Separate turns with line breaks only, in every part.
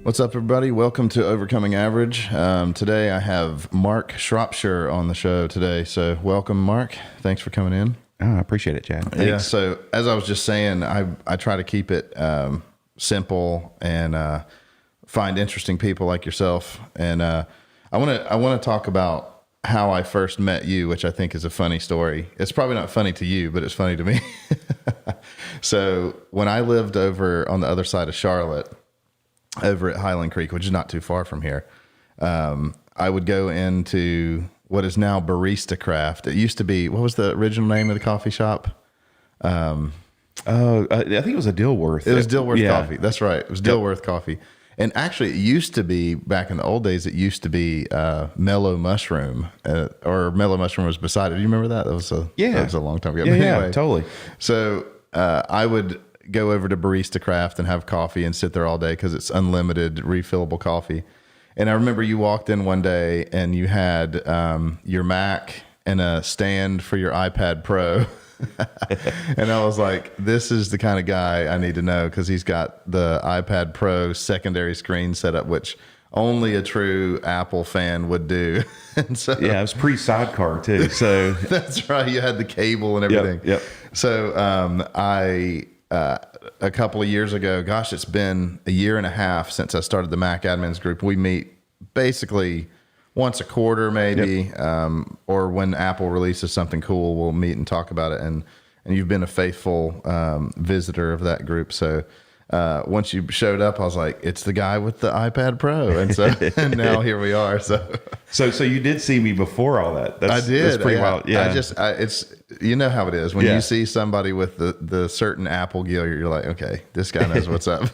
What's up, everybody? Welcome to Overcoming Average. Today I have Mark Shropshire on the show today. So welcome, Mark. Thanks for coming in.
Oh, I appreciate it, Chad. Thanks.
Yeah, so as I was just saying, I try to keep it simple and find interesting people like yourself. And I want to talk about how I first met you, which I think is a funny story. It's probably not funny to you, but it's funny to me. So when I lived over on the other side of Charlotte, over at Highland Creek, which is not too far from here, I would go into what is now Barista Craft. It used to be, what was the original name of the coffee shop?
I think it was a Dilworth.
It was Dilworth
Yeah.
Coffee. That's right. It was Dilworth Coffee. And actually, it used to be, back in the old days, it used to be Mellow Mushroom, or Mellow Mushroom was beside it. Do you remember that? That was a long time ago.
Yeah,
But
yeah,
anyway,
totally.
So I would go over to Barista Craft and have coffee and sit there all day because it's unlimited refillable coffee. And I remember you walked in one day and you had your Mac and a stand for your iPad Pro. And I was like, this is the kind of guy I need to know, because he's got the iPad Pro secondary screen set up, which only a true Apple fan would do. And so,
Yeah, it was pre-sidecar too. So
that's right. You had the cable and everything.
Yep.
So a couple of years ago, gosh, it's been a year and a half since I started the Mac Admins group. We meet basically once a quarter, maybe, or when Apple releases something cool, we'll meet and talk about it. And you've been a faithful visitor of that group. So once you showed up, I was like, it's the guy with the iPad Pro. And so and now here we are.
So you did see me before all that.
I did.
That's pretty wild. Yeah.
It's, you know how it is when
Yeah.
you see somebody with the certain Apple gear, you're like, okay, this guy knows what's up.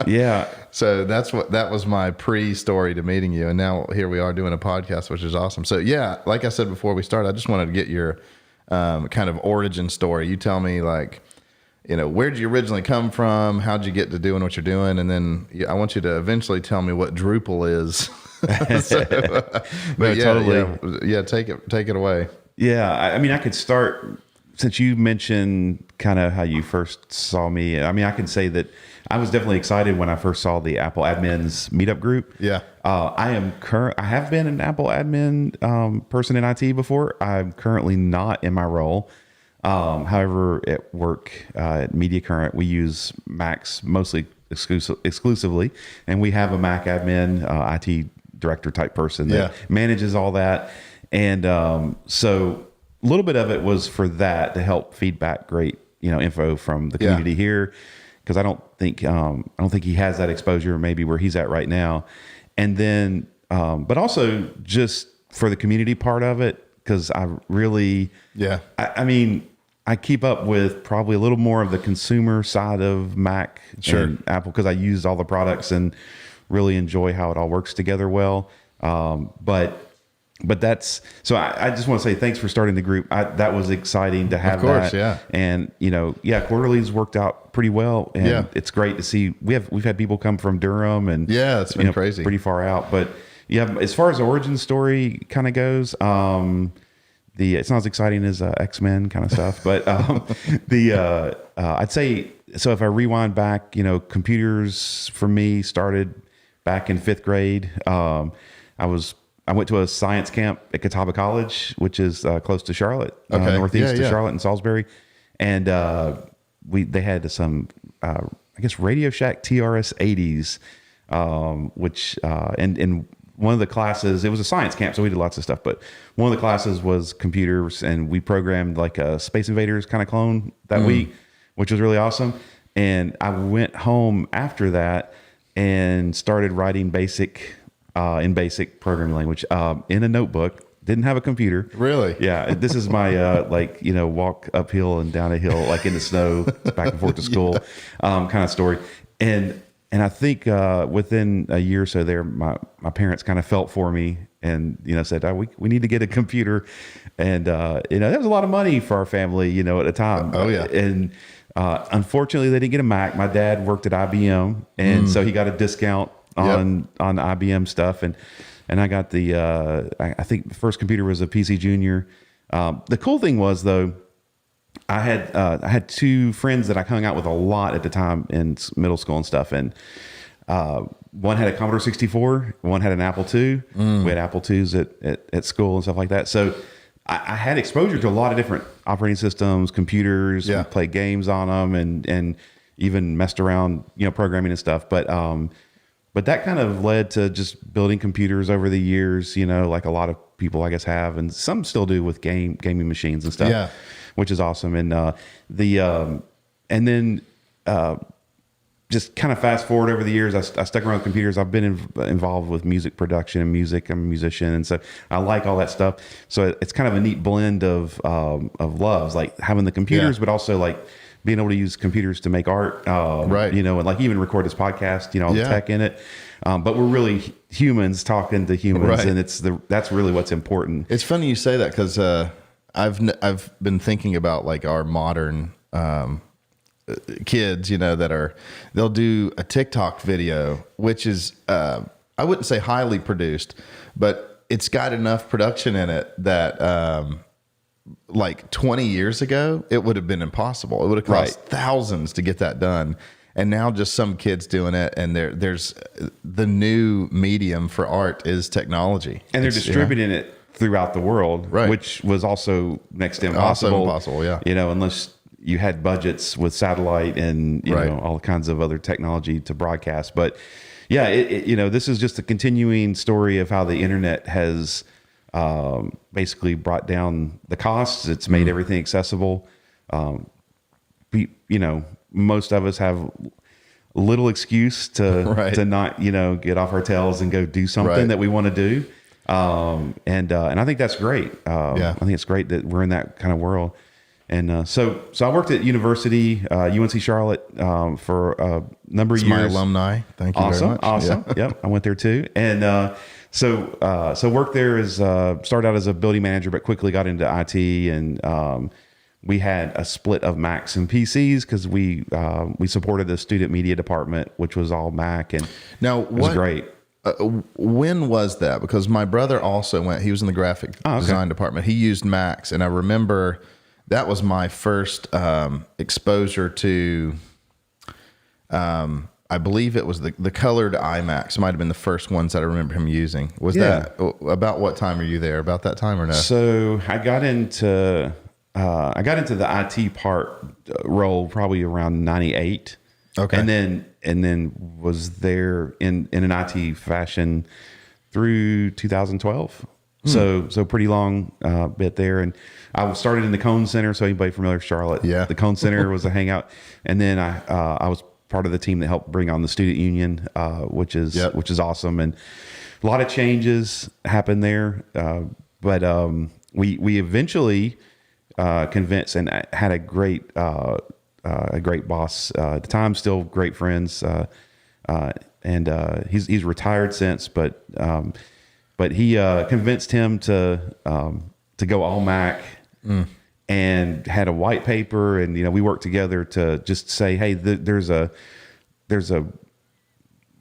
Yeah.
So that was my pre-story to meeting you. And now here we are doing a podcast, which is awesome. So yeah, like I said before we started, I just wanted to get your kind of origin story. You tell me, like, where did you originally come from? How'd you get to doing what you're doing? And then I want you to eventually tell me what Drupal is. But yeah, take it away.
Yeah. I mean, I could start, since you mentioned kind of how you first saw me. I mean, I can say that I was definitely excited when I first saw the Apple Admins meetup group.
Yeah.
I have been an Apple admin person in IT before. I'm currently not in my role. However, at work at Media Current, we use Macs mostly exclusively, and we have a Mac admin, IT director type person that manages all that. And so a little bit of it was for that, to help feedback great info from the community here, because I don't think he has that exposure maybe where he's at right now. And then but also just for the community part of it, because I really I mean, I keep up with probably a little more of the consumer side of Mac and Apple, because I use all the products and really enjoy how it all works together well. But that's, so I just want to say thanks for starting the group. That was exciting to have. Of course, that.
Yeah.
And quarterly's worked out pretty well, and it's great to see. We've had people come from Durham, and
it's been crazy,
pretty far out. But as far as the origin story kind of goes, it's not as exciting as X-Men kind of stuff, but I'd say, so if I rewind back, computers for me started back in 5th grade. I went to a science camp at Catawba College, which is close to Charlotte, northeast of Charlotte and Salisbury, and they had some Radio Shack TRS 80s, which and one of the classes, it was a science camp, so we did lots of stuff, but one of the classes was computers, and we programmed like a Space Invaders kind of clone that week, which was really awesome. And I went home after that and started writing basic programming language in a notebook. Didn't have a computer.
Really?
Yeah. This is my walk uphill and down a hill, like in the snow, back and forth to school kind of story. And I think within a year or so there, my parents kind of felt for me and, said, we need to get a computer. And, that was a lot of money for our family, at the time.
Oh, yeah.
And unfortunately, they didn't get a Mac. My dad worked at IBM, and so he got a discount on IBM stuff. And I got I think the first computer was a PC Junior. The cool thing was, though, I had 2 friends that I hung out with a lot at the time in middle school and stuff. And One had a Commodore 64, one had an Apple II. We had Apple IIs at school and stuff like that. So I had exposure to a lot of different operating systems, computers.
Yeah.
We played games on them and even messed around, programming and stuff. But that kind of led to just building computers over the years, like a lot of people, I guess, have, and some still do with gaming machines and stuff.
Yeah.
Which is awesome. And and then just kind of fast forward over the years, I stuck around with computers. I've been involved with music production and music. I'm a musician, and so I like all that stuff. So it's kind of a neat blend of loves, like having the computers, but also like being able to use computers to make art,
right?
And like even record this podcast, all the tech in it. But we're really humans talking to humans,
Right.
and that's really what's important.
It's funny you say that because I've been thinking about like our modern kids, they'll do a TikTok video, which is I wouldn't say highly produced, but it's got enough production in it that like 20 years ago it would have been impossible. It would have cost thousands to get that done. And now just some kids doing it, and there's the new medium for art is technology,
and they're distributing it throughout the world,
right?
Which was also next to impossible.
Also impossible, yeah.
Unless you had budgets with satellite and all kinds of other technology to broadcast. But yeah, this is just a continuing story of how the internet has basically brought down the costs. It's made everything accessible. Most of us have little excuse to to not get off our tails and go do something that we want to do, and I think that's great. I think it's great that we're in that kind of world. And so I worked at university, UNC Charlotte, for a number of years.
My alumni. Thank you very much.
Awesome.
Yeah.
Yep, I went there too. And so worked there as started out as a building manager, but quickly got into IT. And we had a split of Macs and PCs because we supported the student media department, which was all Mac, and
now
it was great.
When was that? Because my brother also went. He was in the graphic design department. He used Macs, and I remember that was my first exposure to. I believe it was the colored iMacs. Might have been the first ones that I remember him using. Was that about what time are you there? About that time or no?
So I got into the IT part role probably around 98.
Okay.
And then was there in an IT fashion through 2012. So pretty long bit there. And I started in the Cone Center. So anybody familiar with Charlotte? Yeah. The Cone Center was a hangout. And then I was part of the team that helped bring on the student union, which is awesome. And a lot of changes happened there. But we eventually convinced and had a great boss at the time, still great friends. And he's retired since, but he convinced him to go all Mac and had a white paper, and we worked together to just say, hey, there's a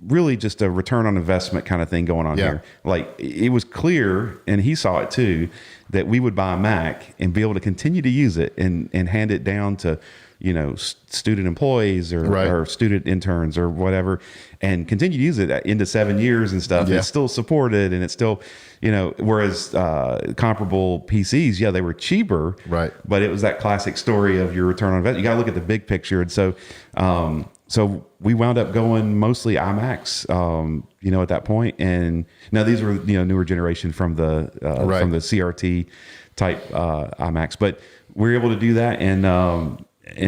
really just a return on investment kind of thing going on here. Like it was clear, and he saw it too, that we would buy a Mac and be able to continue to use it and hand it down to student employees or student interns or whatever, and continue to use it into 7 years and stuff. It's still supported, and it's still, whereas comparable PCs, they were cheaper, right? But it was that classic story of your return on investment. You got to look at the big picture. And so, so we wound up going mostly iMacs, at that point. And now these were, newer generation from the CRT type iMacs, but we were able to do that. And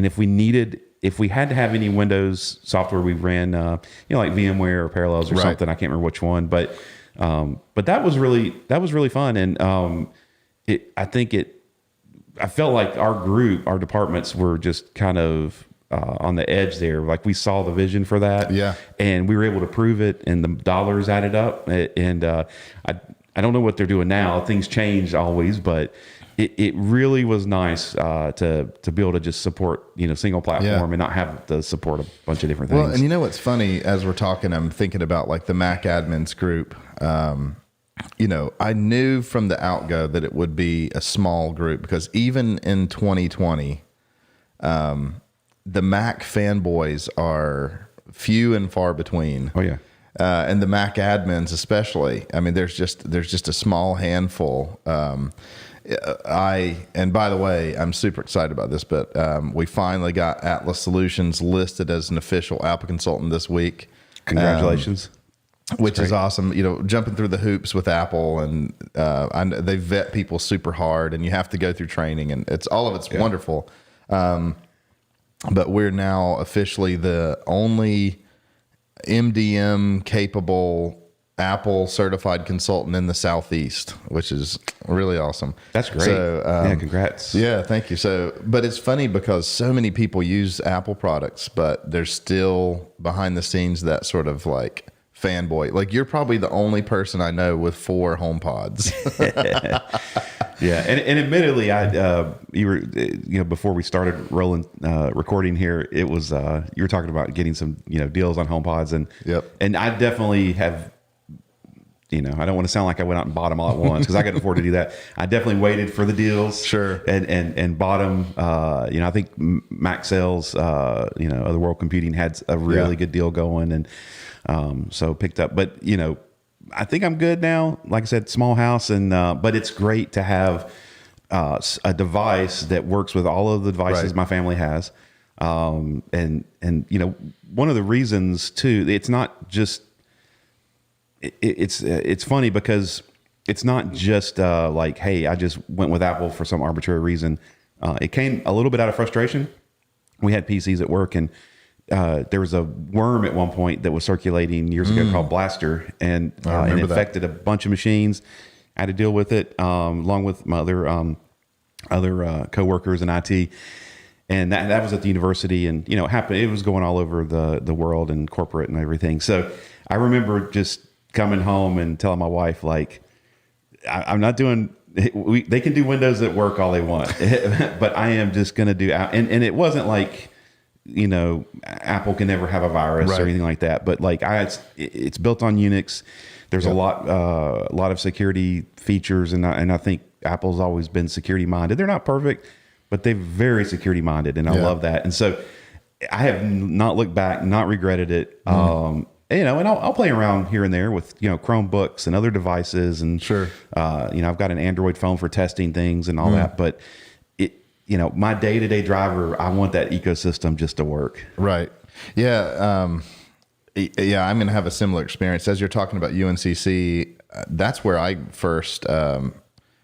if we had to have any Windows software, we ran, like VMware or Parallels or something. I can't remember which one, but that was really fun. And I felt like our departments were just kind of on the edge there. Like we saw the vision for that, and we were able to prove it, and the dollars added up. And I don't know what they're doing now. Things change always, but it really was nice to be able to just support single platform and not have to support a bunch of different things.
Well, and what's funny, as we're talking, I'm thinking about like the Mac admins group. I knew from the outgo that it would be a small group, because even in 2020, the Mac fanboys are few and far between.
Oh yeah.
And the Mac admins, especially. I mean, there's just a small handful. And by the way, I'm super excited about this, but we finally got Atlas Solutions listed as an official Apple consultant this week.
Congratulations.
Which is awesome. You know, jumping through the hoops with Apple, and they vet people super hard, and you have to go through training, and it's wonderful. But we're now officially the only MDM capable Apple certified consultant in the Southeast, which is really awesome.
That's great.
So,
yeah, congrats.
Yeah, thank you. So, but it's funny because so many people use Apple products, but there's still behind the scenes that sort of like fanboy. Like, you're probably the only person I know with 4 HomePods.
Yeah, and admittedly, you were, before we started recording here, it was you were talking about getting some deals on HomePods, and and I definitely have. I don't want to sound like I went out and bought them all at once because I couldn't afford to do that. I definitely waited for the deals,
sure,
and bought them. I think Mac Sales, Other World Computing had a really good deal going, and so picked up. But I think I'm good now. Like I said, small house, and but it's great to have a device that works with all of the devices my family has. And one of the reasons too, it's not just. It's funny because it's not just like, hey, I just went with Apple for some arbitrary reason. It came a little bit out of frustration. We had PCs at work, and there was a worm at one point that was circulating years ago called Blaster, and it infected a bunch of machines. I had to deal with it along with my other coworkers in IT. And that was at the university, and it happened. It was going all over the world and corporate and everything. So I remember just coming home and telling my wife, like, I'm not doing. They can do Windows at work all they want, but I am just going to do. And it wasn't like, Apple can never have a virus or anything like that. But like, it's built on Unix. There's a lot of security features, and I think Apple's always been security minded. They're not perfect, but they're very security minded, and I love that. And so I have not looked back, not regretted it. And I'll play around here and there with, Chromebooks and other devices. And
sure,
I've got an Android phone for testing things and all that. But my day-to-day driver, I want that ecosystem just to work.
Right. Yeah. Yeah. I'm going to have a similar experience as you're talking about UNCC. That's where I first,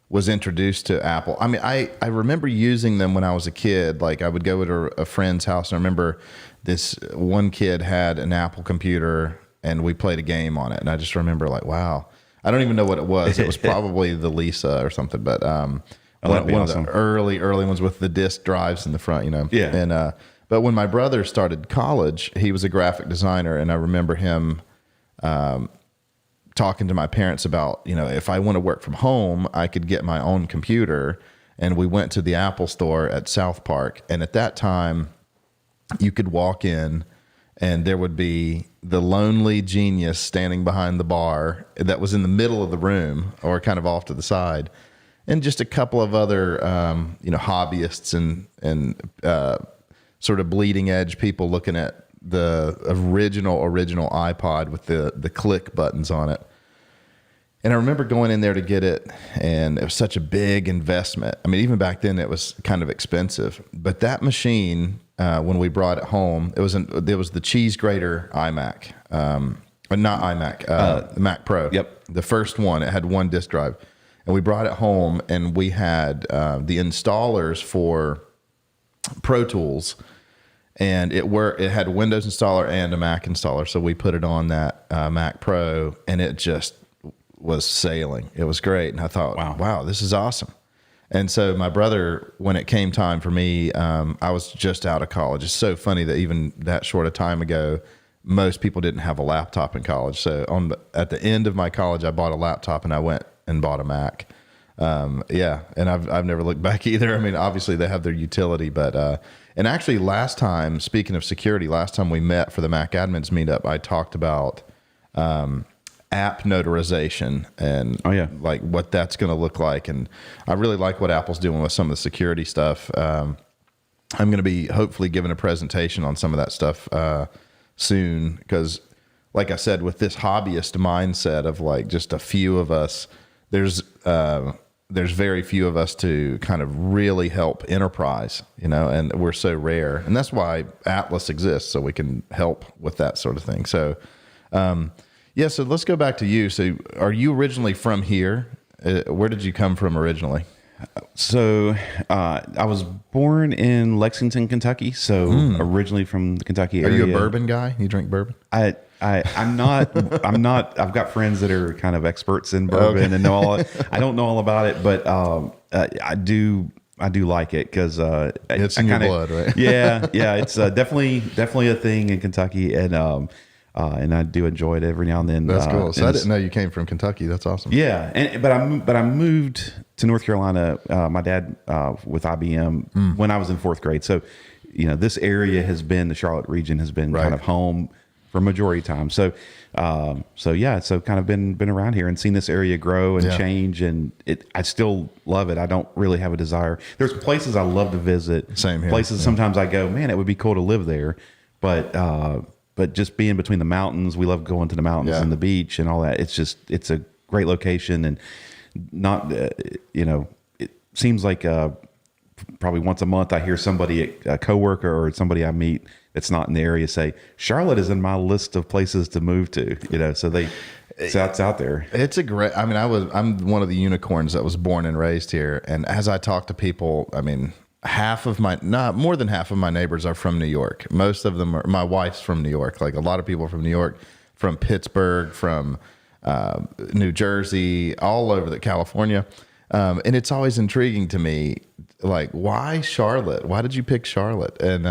was introduced to Apple. I mean, I remember using them when I was a kid. Like, I would go to a friend's house, and I remember this one kid had an Apple computer, and we played a game on it. And I just remember, like, wow, I don't even know what it was. It was probably the Lisa or something, but one of the early ones with the disk drives in the front,
Yeah.
And but when my brother started college, he was a graphic designer, and I remember him talking to my parents about, if I want to work from home, I could get my own computer. And we went to the Apple store at South Park. And at that time, you could walk in and there would be the lonely genius standing behind the bar that was in the middle of the room or kind of off to the side. And just a couple of other, hobbyists and sort of bleeding edge people looking at the original iPod with the click buttons on it. And I remember going in there to get it, and it was such a big investment. I mean, even back then it was kind of expensive. But that machine, when we brought it home, it was the cheese grater iMac, but not iMac, the Mac Pro.
Yep.
The first one. It had one disk drive, and we brought it home, and we had the installers for Pro Tools. And it had a Windows installer and a Mac installer. So we put it on that Mac Pro, and it just was sailing. It was great. And I thought, wow, this is awesome. And so my brother, when it came time for me, I was just out of college. It's so funny that even that short a time ago, most people didn't have a laptop in college. So at the end of my college, I bought a laptop, and I went and bought a Mac. And I've never looked back either. I mean, obviously they have their utility, but and actually last time, speaking of security, last time we met for the Mac Admins meetup, I talked about app notarization and like what that's going to look like. And I really like what Apple's doing with some of the security stuff. I'm going to be hopefully giving a presentation on some of that stuff soon, because like I said, with this hobbyist mindset of like just a few of us, there's very few of us to kind of really help enterprise, and we're so rare. And that's why Atlas exists, so we can help with that sort of thing. So, so let's go back to you. So are you originally from here? Where did you come from originally?
So I was born in Lexington, Kentucky. So originally from the Kentucky area.
Are you a bourbon guy? You drink bourbon?
I'm not. I've got friends that are kind of experts in bourbon and know all. I don't know all about it, but I do like it because
it's in your blood, right?
Yeah. It's definitely a thing in Kentucky, and I do enjoy it every now and then.
That's cool. So I didn't know you came from Kentucky. That's awesome.
Yeah, but I moved to North Carolina. My dad with IBM when I was in 4th grade. So, this area the Charlotte region has been kind of home for majority of time. So kind of been around here and seen this area grow and change, and I still love it. I don't really have a desire. There's places I love to visit.
Same here.
Places sometimes I go, man, it would be cool to live there, but just being between the mountains, we love going to the mountains and the beach and all that. It's a great location, and not it seems like probably once a month I hear somebody, a coworker or somebody I meet that's not in the area, say Charlotte is in my list of places to move to. So it's out there.
It's a great. I mean, I'm one of the unicorns that was born and raised here, and as I talk to people, I mean, more than half of my neighbors are from New York. Most of them are. My wife's from New York. Like a lot of people from New York, from Pittsburgh, from New Jersey, all over California. And it's always intriguing to me, like, why Charlotte? Why did you pick Charlotte? And,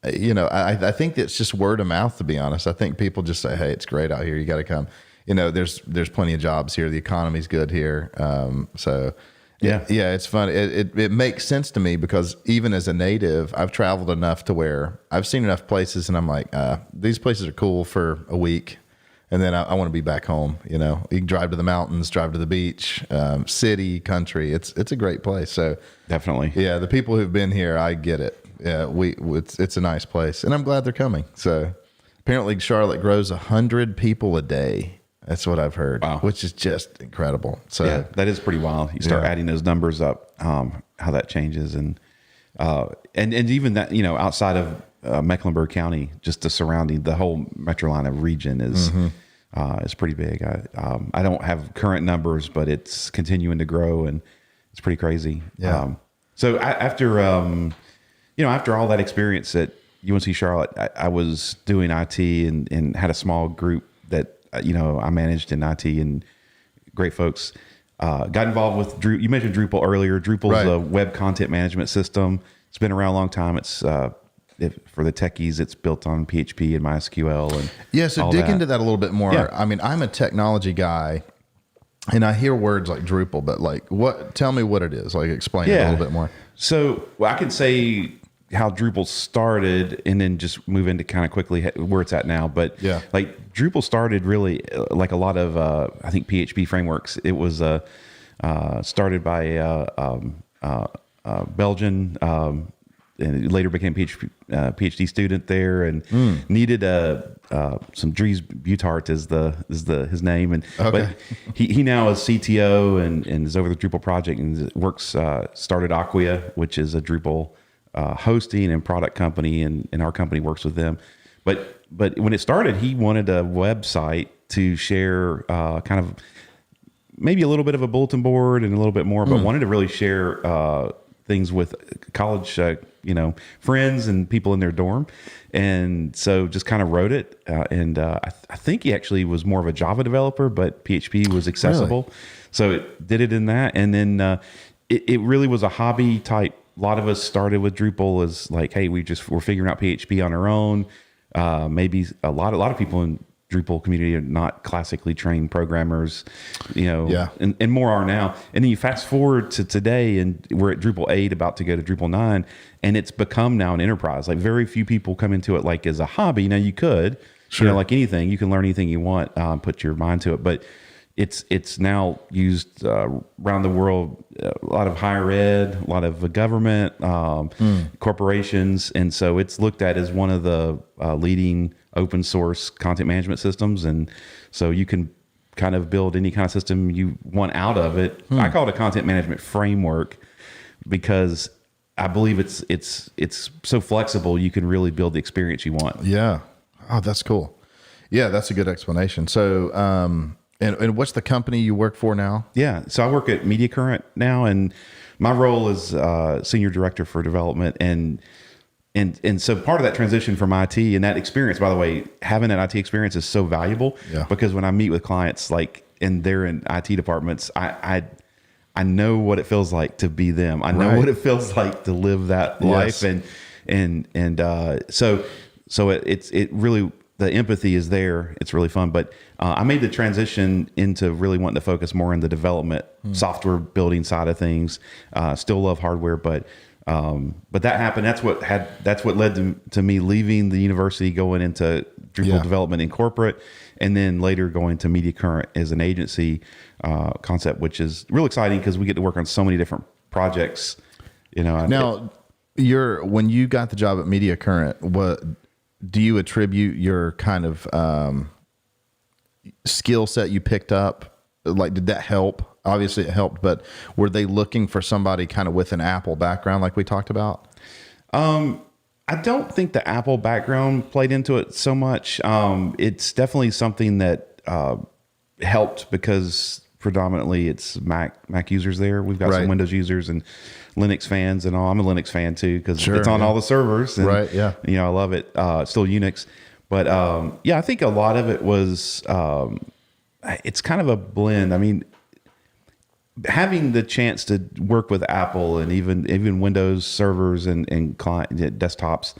I think it's just word of mouth, to be honest. I think people just say, hey, it's great out here. You got to come. There's plenty of jobs here. The economy's good here. It's fun. It makes sense to me because even as a native, I've traveled enough to where I've seen enough places and I'm like, these places are cool for a week. And then I want to be back home. You can drive to the mountains, drive to the beach, city, country. It's a great place. So
definitely,
the people who've been here, I get it. Yeah, it's a nice place, and I'm glad they're coming. So apparently, Charlotte grows 100 people a day. That's what I've heard, which is just incredible. So
yeah, that is pretty wild. You start adding those numbers up, how that changes, and even that outside of Mecklenburg County, just the surrounding, the whole Metrolina region is. It's pretty big. I don't have current numbers, but it's continuing to grow, and it's pretty crazy.
Yeah.
So after all that experience at UNC Charlotte, I was doing IT and had a small group that I managed in IT, and great folks. Got involved with Drupal. You mentioned Drupal earlier. Drupal is a web content management system. It's been around a long time. It's for the techies, it's built on PHP and MySQL and
so dig into that a little bit more. Yeah. I mean, I'm a technology guy, and I hear words like Drupal, but like, tell me what it is. Like, explain it a little bit more.
So, I can say how Drupal started, and then just move into kind of quickly where it's at now. But like Drupal started really like a lot of I think PHP frameworks. It was started by Belgian. And later became PhD student there, and needed some Dries Butart is his name, and but he now is CTO and is over the Drupal project and works started Acquia, which is a Drupal hosting and product company, and our company works with them. But when it started, he wanted a website to share kind of maybe a little bit of a bulletin board and a little bit more, but wanted to really share things with college friends and people in their dorm. And so just kind of wrote it. I think he actually was more of a Java developer, but PHP was accessible. Really? So it did it in that. And then it really was a hobby type. A lot of us started with Drupal as like, hey, we're figuring out PHP on our own. Maybe a lot of people in Drupal community are not classically trained programmers, and more are now. And then you fast forward to today, and we're at Drupal 8, about to go to Drupal 9, and it's become now an enterprise. Like, very few people come into it like as a hobby. Now, you could, like anything, you can learn anything you want, put your mind to it, but it's now used around the world, a lot of higher ed, a lot of government, corporations, and so it's looked at as one of the leading open source content management systems. And so you can kind of build any kind of system you want out of it. I call it a content management framework because I believe it's so flexible. You can really build the experience you want.
Yeah. Oh, that's cool. Yeah, that's a good explanation. So, and what's the company you work for now?
Yeah. So I work at Media Current now, and my role is senior director for development. And so part of that transition from IT and that experience, by the way, having that IT experience is so valuable because when I meet with clients, like, and they're in IT departments, I know what it feels like to be them. I know what it feels like to live that life. So it really, the empathy is there. It's really fun. But I made the transition into really wanting to focus more on the development, software building side of things. Still love hardware, but that happened. That's what led to me leaving the university, going into Drupal development in corporate, and then later going to Media Current as an agency concept, which is real exciting because we get to work on so many different projects. Now,
when you got the job at Media Current, what do you attribute your kind of skill set you picked up? Like, did that help? Obviously it helped, but were they looking for somebody kind of with an Apple background like we talked about?
I don't think the Apple background played into it so much. It's definitely something that helped because predominantly it's Mac users there. We've got some Windows users and Linux fans and all. I'm a Linux fan too because it's on all the servers. And, I love it. Still Unix. But I think a lot of it was, it's kind of a blend. I mean, having the chance to work with Apple and even Windows servers and client desktops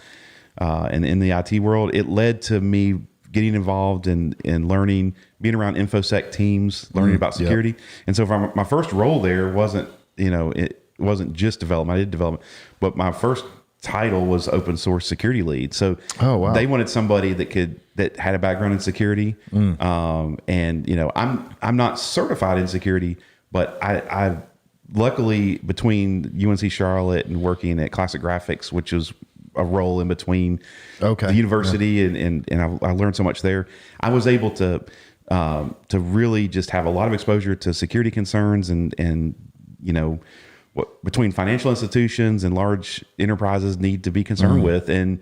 and in the IT world, it led to me getting involved in learning, being around InfoSec teams, learning about security. And so my first role there wasn't just development. I did development, but my first title was open source security lead. So they wanted somebody that had a background in security. And I'm not certified in security, but I luckily between UNC Charlotte and working at Classic Graphics, which was a role in between the university and I learned so much there. I was able to really just have a lot of exposure to security concerns and what between financial institutions and large enterprises need to be concerned with. And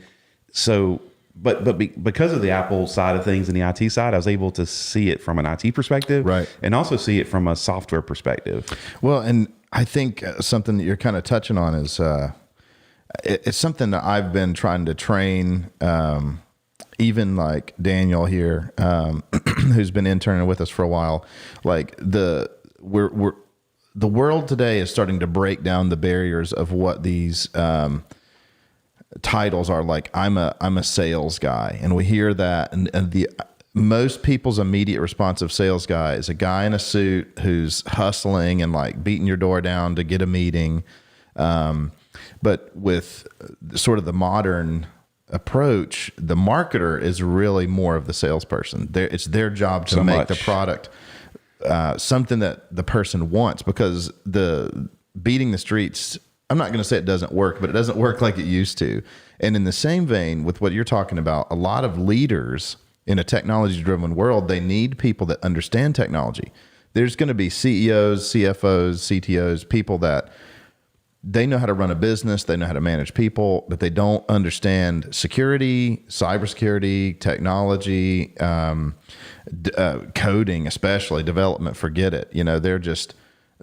so, because of the Apple side of things and the IT side, I was able to see it from an IT perspective, and also see it from a software perspective.
Well, and I think something that you're kind of touching on is it's something that I've been trying to train, even like Daniel here, who's been interning with us for a while. Like the world today is starting to break down the barriers of what these titles are. Like I'm a sales guy, and we hear that, and the most people's immediate response of sales guy is a guy in a suit who's hustling and like beating your door down to get a meeting. But with sort of the modern approach, the marketer is really more of the salesperson. It's their job to make the product something that the person wants, because the beating the streets, I'm not going to say it doesn't work, but it doesn't work like it used to. And in the same vein with what you're talking about, a lot of leaders in a technology driven world, they need people that understand technology. There's going to be CEOs, CFOs, CTOs, people that they know how to run a business, they know how to manage people, but they don't understand security, cybersecurity, technology, coding, especially development, forget it.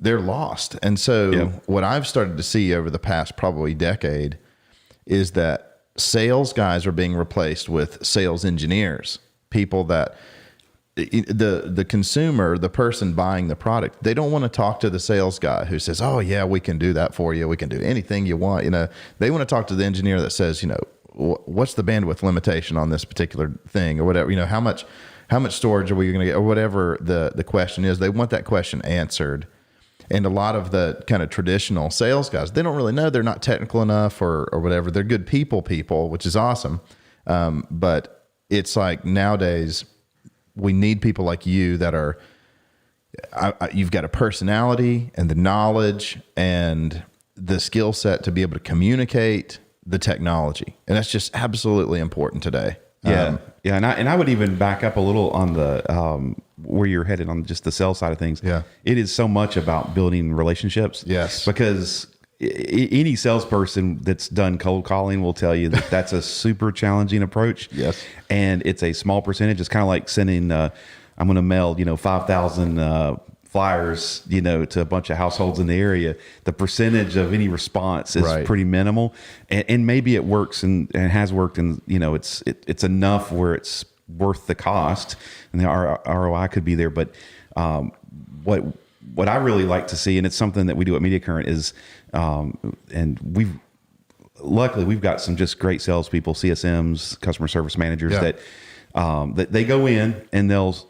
They're lost. And so what I've started to see over the past probably decade is that sales guys are being replaced with sales engineers, people that the consumer, the person buying the product, they don't want to talk to the sales guy who says, "Oh yeah, we can do that for you. We can do anything you want." They want to talk to the engineer that says, what's the bandwidth limitation on this particular thing or whatever, how much storage are we going to get, or whatever the question is. They want that question answered. And a lot of the kind of traditional sales guys, they don't really know. They're not technical enough or whatever. They're good people, which is awesome. But it's like nowadays, we need people like you that are, you've got a personality and the knowledge and the skill set to be able to communicate the technology. And that's just absolutely important today.
Yeah. Yeah. And I would even back up a little on the, where you're headed on just the sales side of things.
Yeah.
It is so much about building relationships.
Yes.
Because any salesperson that's done cold calling will tell you that that's a super challenging approach.
Yes.
And it's a small percentage. It's kind of like sending, I'm going to mail, 5,000, flyers, to a bunch of households in the area. The percentage of any response is
Right.
pretty minimal, and maybe it works and has worked, and it's enough where it's worth the cost, and the ROI could be there. But what I really like to see, and it's something that we do at Media Current, is, and luckily we've got some just great salespeople, CSMs, customer service managers that they go in and they'll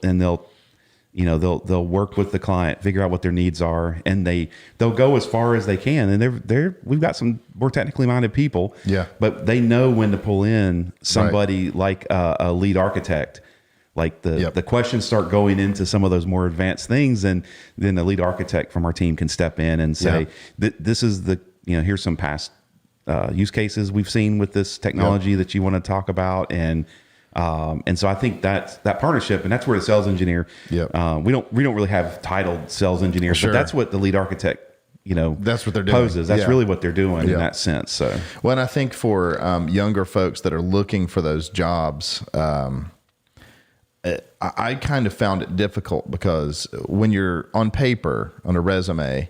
work with the client, figure out what their needs are, and they'll go as far as they can. And we've got some more technically minded people, but they know when to pull in somebody like a lead architect. Like the questions start going into some of those more advanced things, and then the lead architect from our team can step in and say, this is here's some past use cases we've seen with this technology that you want to talk about. And so I think that partnership, and that's where the sales engineer, we don't really have titled sales engineers, but that's what the lead architect,
that's what they're doing.
Poses. That's really what they're doing in that sense. So,
well, and I think for younger folks that are looking for those jobs, I kind of found it difficult because when you're on paper on a resume,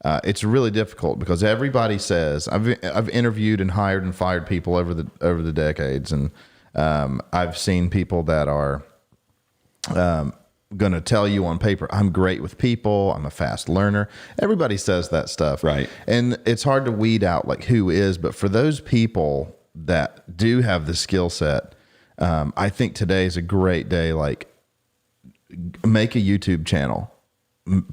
it's really difficult because everybody says I've interviewed and hired and fired people over the decades, and I've seen people that are going to tell you on paper, I'm great with people, I'm a fast learner. Everybody says that stuff,
right?
And it's hard to weed out like who is, but for those people that do have the skill set, I think today is a great day. Like, make a YouTube channel,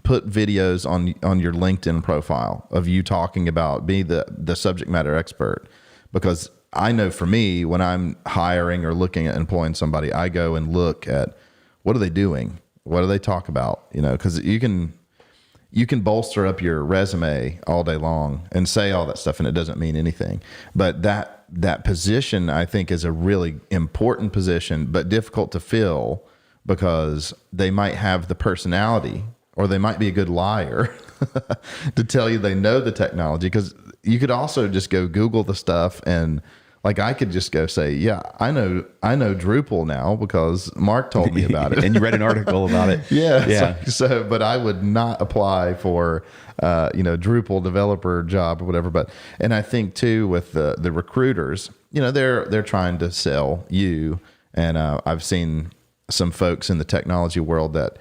put videos on your LinkedIn profile of you talking about, be the subject matter expert. Because I know for me, when I'm hiring or looking at employing somebody, I go and look at what are they doing? What do they talk about? Because you can bolster up your resume all day long and say all that stuff, and it doesn't mean anything. But that position, I think, is a really important position, but difficult to fill because they might have the personality, or they might be a good liar to tell you they know the technology. Because you could also just go Google the stuff, and like I could just go say, yeah, I know Drupal now because Mark told me about it.
And you read an article about it.
Yeah. So, but I would not apply for, Drupal developer job or whatever. And I think too, with the recruiters, they're trying to sell you. And I've seen some folks in the technology world that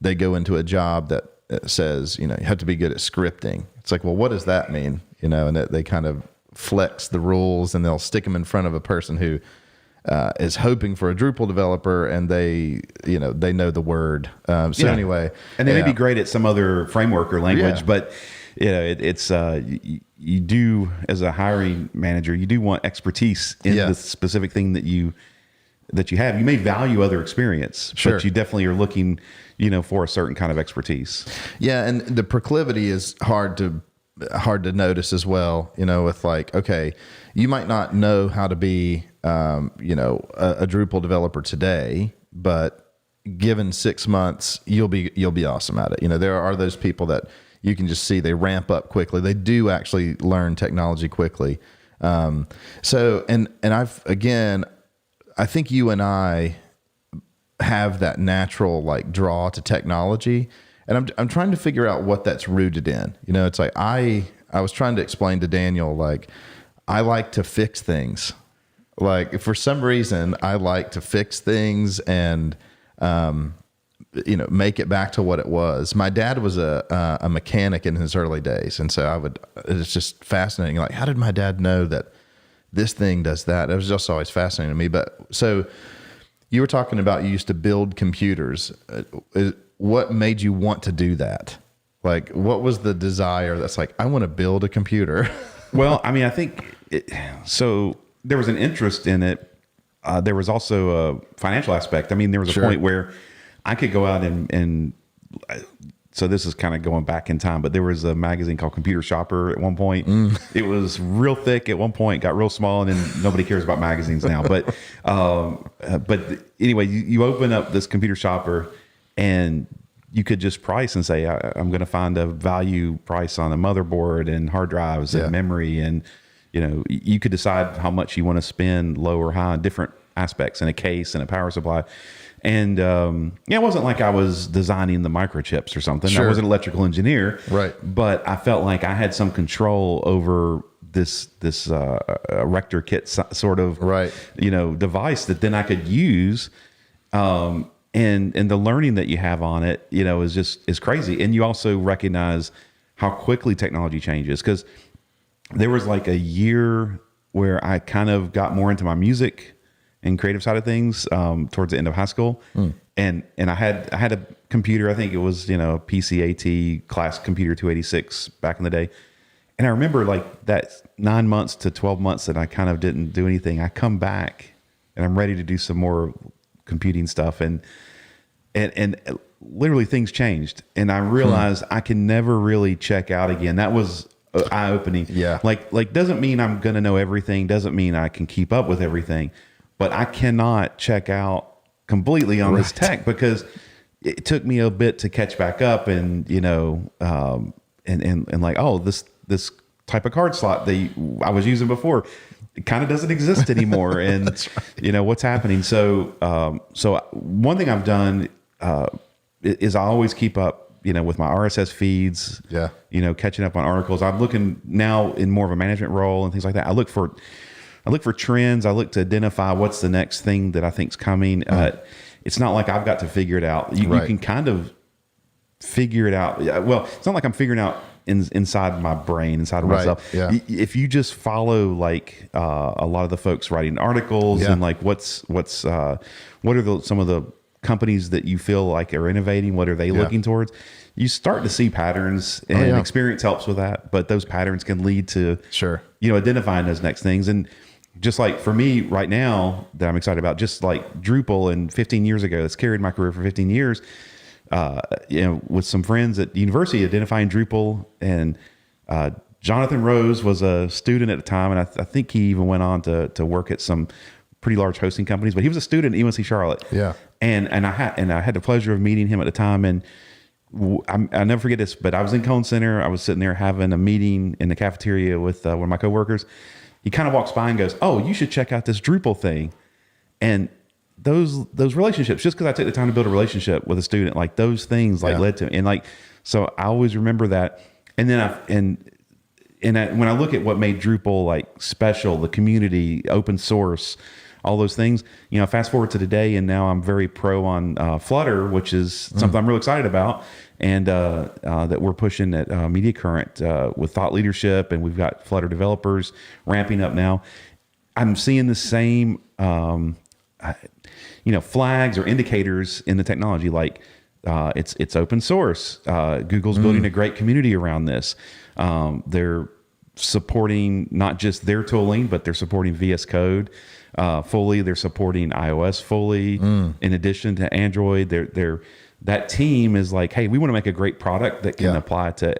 they go into a job that says, you have to be good at scripting. It's like, well, what does that mean? And they kind of flex the rules, and they'll stick them in front of a person who is hoping for a Drupal developer, and they know the word. Anyway,
and they may be great at some other framework or language, but it's you do, as a hiring manager, you do want expertise in the specific thing that you have. You may value other experience, but you definitely are looking, for a certain kind of expertise.
Yeah, and the proclivity is hard to notice as well, with like, okay, you might not know how to be, a Drupal developer today, but given 6 months, you'll be awesome at it. There are those people that you can just see they ramp up quickly. They do actually learn technology quickly. I think you and I have that natural like draw to technology. And I'm trying to figure out what that's rooted in. It's like I was trying to explain to Daniel, like, I like to fix things. Like, for some reason, I like to fix things and, make it back to what it was. My dad was a mechanic in his early days. And so it's just fascinating. Like, how did my dad know that this thing does that? It was just always fascinating to me. But so you were talking about you used to build computers. What made you want to do that? Like, what was the desire that's like, I want to build a computer?
Well, I mean, I think so there was an interest in it. There was also a financial aspect. I mean, there was a point where I could go out and so this is kind of going back in time, but there was a magazine called Computer Shopper at one point. It was real thick at one point, got real small, and then nobody cares about magazines now. But anyway, you open up this Computer Shopper, and you could just price and say, I'm going to find a value price on a motherboard and hard drives and memory, and you could decide how much you want to spend, low or high, on different aspects, in a case and a power supply. And it wasn't like I was designing the microchips or something.
Sure.
I was an electrical engineer,
right?
But I felt like I had some control over this Rector kit sort of device that then I could use. And the learning that you have on it, is crazy. And you also recognize how quickly technology changes, because there was like a year where I kind of got more into my music and creative side of things towards the end of high school. And I had a computer, I think it was, PCAT class computer 286 back in the day. And I remember like that 9 months to 12 months that I kind of didn't do anything. I come back and I'm ready to do some more computing stuff. And literally things changed. And I realized I can never really check out again. That was eye-opening.
Yeah.
Like doesn't mean I'm going to know everything. Doesn't mean I can keep up with everything. But I cannot check out completely on this tech, because it took me a bit to catch back up, and and like, oh, this type of card slot that I was using before, it kind of doesn't exist anymore, and what's happening. So so one thing I've done is I always keep up, with my RSS feeds. Yeah. Catching up on articles. I'm looking now in more of a management role and things like that. I look for trends. I look to identify what's the next thing that I think's coming. It's not like I've got to figure it out. You can kind of figure it out. Well, it's not like I'm figuring out inside my brain, inside of myself. Yeah. If you just follow like a lot of the folks writing articles and like what are some of the companies that you feel like are innovating, what are they looking towards? You start to see patterns, and experience helps with that. But those patterns can lead to identifying those next things. And just like for me right now that I'm excited about, just like Drupal, and 15 years ago, that's carried my career for 15 years, with some friends at university identifying Drupal. And Jonathan Rose was a student at the time, and I think he even went on to work at some pretty large hosting companies, but he was a student at UNC Charlotte. Yeah. And I had the pleasure of meeting him at the time. And I'll never forget this, but I was in Cone Center. I was sitting there having a meeting in the cafeteria with one of my coworkers. He kind of walks by and goes, "Oh, you should check out this Drupal thing." And those relationships, just because I took the time to build a relationship with a student, like those things led to, and like, so I always remember that. And then when I look at what made Drupal like special, the community, open source, all those things, fast forward to today, and now I'm very pro on Flutter, which is something I'm really excited about, and that we're pushing at Media Current with thought leadership, and we've got Flutter developers ramping up now. I'm seeing the same, flags or indicators in the technology, like it's open source. Google's building a great community around this. They're supporting not just their tooling, but they're supporting VS Code fully. They're supporting iOS fully. In addition to Android, that team is like, hey, we want to make a great product that can apply to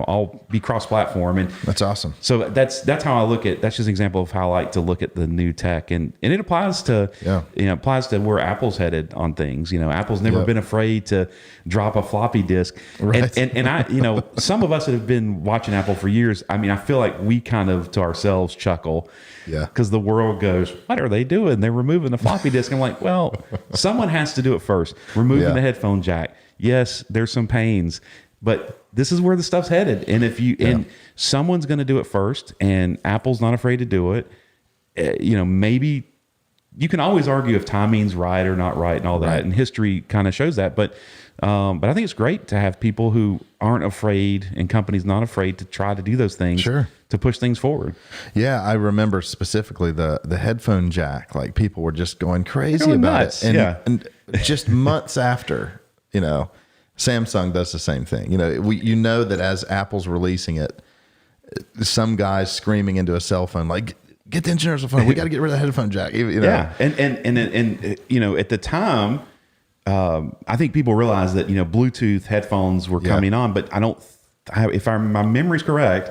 all be cross-platform. And
that's awesome.
So that's how I look at. That's just an example of how I like to look at the new tech, and it applies to applies to where Apple's headed on things. Apple's never been afraid to drop a floppy disk. Right. And I some of us that have been watching Apple for years, I feel like we kind of to ourselves chuckle. Yeah. Because the world goes, what are they doing? They're removing the floppy disk. I'm like, well, someone has to do it first. Removing the headphone jack. Yes, there's some pains, but this is where the stuff's headed. And if and someone's going to do it first, and Apple's not afraid to do it, maybe you can always argue if timing's right or not right and all that. And history kind of shows that. But I think it's great to have people who aren't afraid, and companies not afraid to try to do those things to push things forward.
Yeah. I remember specifically the headphone jack, like people were just going crazy about nuts. It. And just months after, Samsung does the same thing. That as Apple's releasing it, some guy's screaming into a cell phone, like, get the engineers a phone. We got to get rid of the headphone jack. Yeah.
And at the time, I think people realize that, Bluetooth headphones were coming on, but if my memory's correct,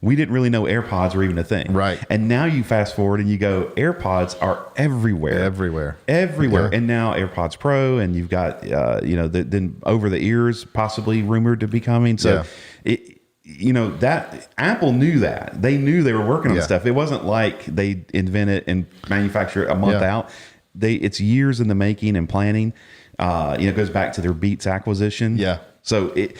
we didn't really know AirPods were even a thing.
Right.
And now you fast forward and you go, AirPods are everywhere.
Yeah.
And now AirPods Pro, and you've got, then over the ears possibly rumored to be coming. So that Apple knew that. They knew they were working on stuff. It wasn't like they invent it and manufacture it a month out. It's years in the making and planning. It goes back to their Beats acquisition.
Yeah.
So it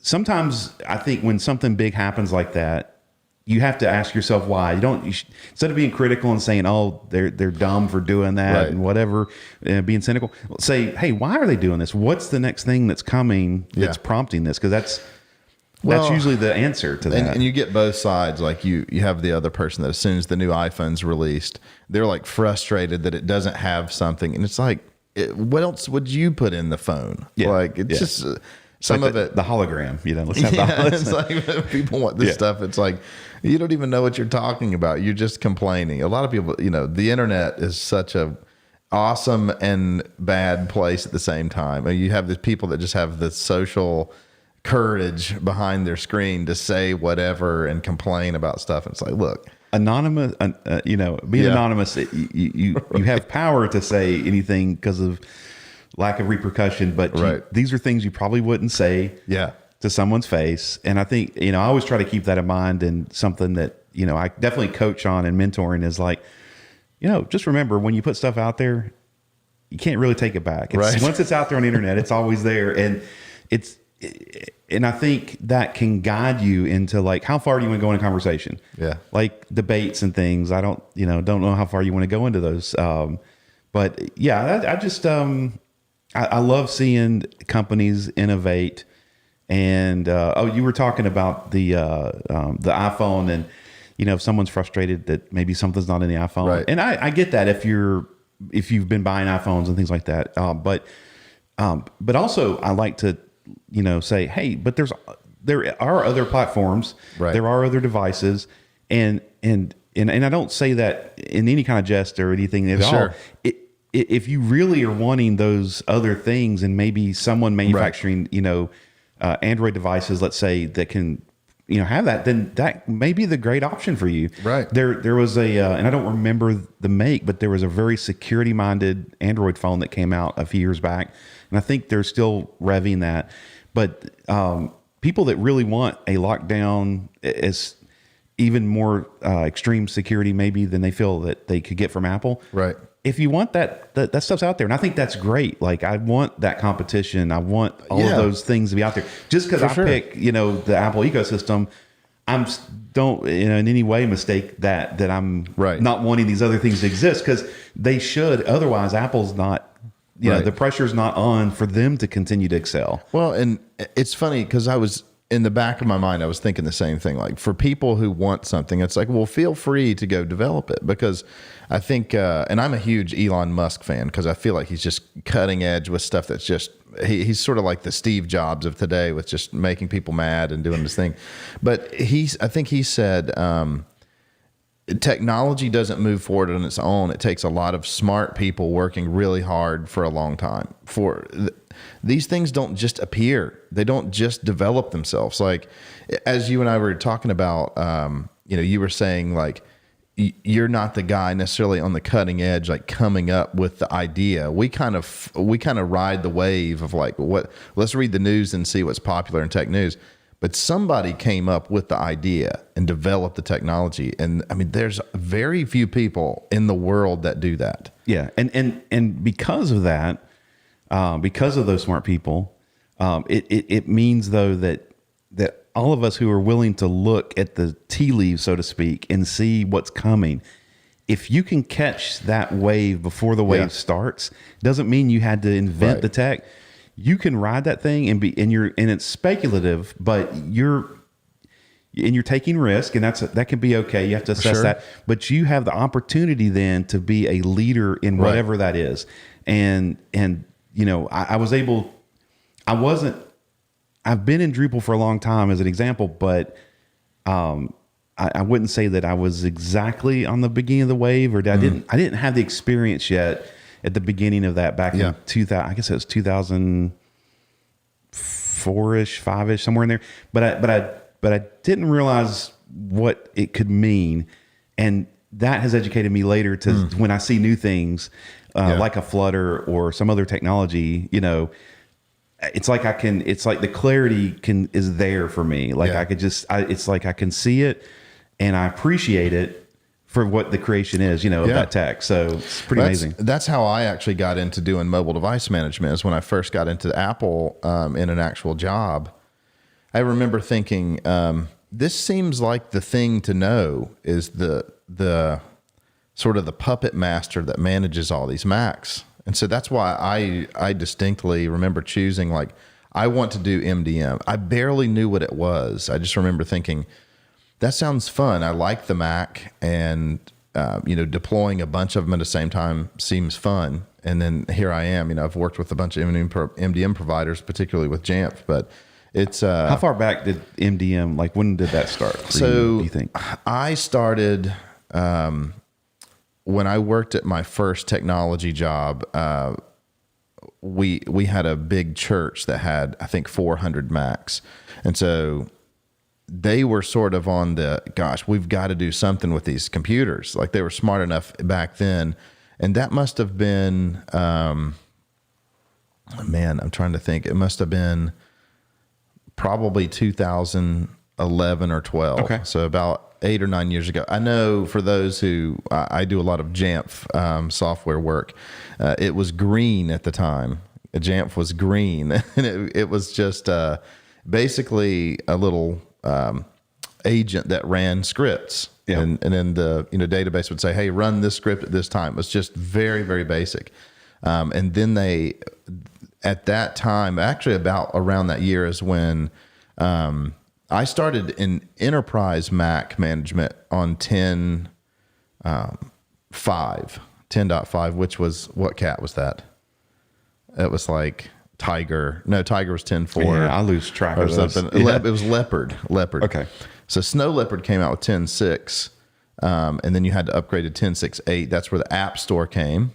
sometimes I think when something big happens like that, you have to ask yourself why. Instead of being critical and saying, "Oh, they're dumb for doing that," and whatever, being cynical, say, "Hey, why are they doing this? What's the next thing that's coming that's prompting this?" Because that's usually the answer to that.
And you get both sides. Like you have the other person that as soon as the new iPhone's released, they're like frustrated that it doesn't have something, and it's like, what else would you put in the phone? Like it's just. Some of it,
the hologram, let's have the hologram.
It's like people want this stuff. It's like, you don't even know what you're talking about. You're just complaining. A lot of people, the internet is such a awesome and bad place at the same time. And you have these people that just have the social courage behind their screen to say whatever and complain about stuff. And it's like, look,
anonymous, being anonymous, you have power to say anything because of lack of repercussion, but these are things you probably wouldn't say to someone's face. And I think, I always try to keep that in mind, and something that, I definitely coach on and mentoring is like, just remember when you put stuff out there, you can't really take it back. Once it's out there on the internet, it's always there. And and I think that can guide you into like, how far do you want to go in a conversation? Yeah. Like debates and things. I don't know how far you want to go into those. But yeah, I just, I love seeing companies innovate, and you were talking about the iPhone, and if someone's frustrated that maybe something's not in the iPhone, and I get that if you've been buying iPhones and things like that, but also I like to say, hey, but there are other platforms, there are other devices, and I don't say that in any kind of jest or anything at all. If you really are wanting those other things, and maybe someone manufacturing, Android devices, let's say, that can, have that, then that may be the great option for you. Right. There was and I don't remember the make, but there was a very security minded Android phone that came out a few years back, and I think they're still revving that. But people that really want a lockdown as even more extreme security maybe than they feel that they could get from Apple. Right. If you want that stuff's out there, and I think that's great. Like, I want that competition. I want all of those things to be out there. Just because I pick, the Apple ecosystem, don't in any way mistake that I'm not wanting these other things to exist, because they should. Otherwise, Apple's not. The pressure's not on for them to continue to excel. Well, and it's funny because I was in the back of my mind, I was thinking the same thing. Like, for people who want something, it's like, well, feel free to go develop it, because I think, and I'm a huge Elon Musk fan, because I feel like he's just cutting edge with stuff that's just, he's sort of like the Steve Jobs of today, with just making people mad and doing this thing. But I think he said, technology doesn't move forward on its own. It takes a lot of smart people working really hard for a long time. These things don't just appear. They don't just develop themselves. Like, as you and I were talking about, you were saying, like, you're not the guy necessarily on the cutting edge, like coming up with the idea. We kind of ride the wave of like, let's read the news and see what's popular in tech news. But somebody came up with the idea and developed the technology. And I mean, there's very few people in the world that do that. Yeah. And because of that, because of those smart people, it means though that all of us who are willing to look at the tea leaves, so to speak, and see what's coming, if you can catch that wave before the wave starts, doesn't mean you had to invent the tech. You can ride that thing and it's speculative, but you're taking risk, and that can be okay. You have to assess that, but you have the opportunity then to be a leader in whatever that is. And I've been in Drupal for a long time as an example, but I wouldn't say that I was exactly on the beginning of the wave, or I didn't have the experience yet at the beginning of that back in 2000. I guess it was 2004-ish, 5-ish, somewhere in there. But I didn't realize what it could mean, and that has educated me later to when I see new things like a Flutter or some other technology, you know, it's like it's like the clarity is there for me. Like I could it's like I can see it and I appreciate it for what the creation is, you know, of that tech. So it's pretty amazing.
That's how I actually got into doing mobile device management, is when I first got into Apple in an actual job. I remember thinking, this seems like the thing to know, is the sort of the puppet master that manages all these Macs. And so that's why I distinctly remember choosing, like, I want to do MDM. I barely knew what it was. I just remember thinking, that sounds fun. I like the Mac, and you know, deploying a bunch of them at the same time seems fun. And then here I am. You know, I've worked with a bunch of MDM providers, particularly with Jamf, but it's
how far back did MDM, like, when did that start for you, do you think?
I started when I worked at my first technology job. We had a big church that had, I think, 400 Macs, and so they were sort of on the, gosh, we've got to do something with these computers. Like, they were smart enough back then, and that must have been, man, I'm trying to think. It must have been probably 2011 or 12. Okay. So about 8 or 9 years ago. I know, for those who, I do a lot of Jamf software work. It was green at the time. Jamf was green, and it was just basically a little agent that ran scripts. Yeah. And then the database would say, hey, run this script at this time. It was just very, very basic. And then they, at that time, actually about around that year, is when I started in enterprise Mac management on 10.5, which was, what cat was that? It was like Tiger. No, Tiger was 10.4.
Yeah, I lose track
or
of
something.
Yeah.
It was Leopard.
Okay.
So Snow Leopard came out with 10.6, and then you had to upgrade to 10.6.8. That's where the App Store came,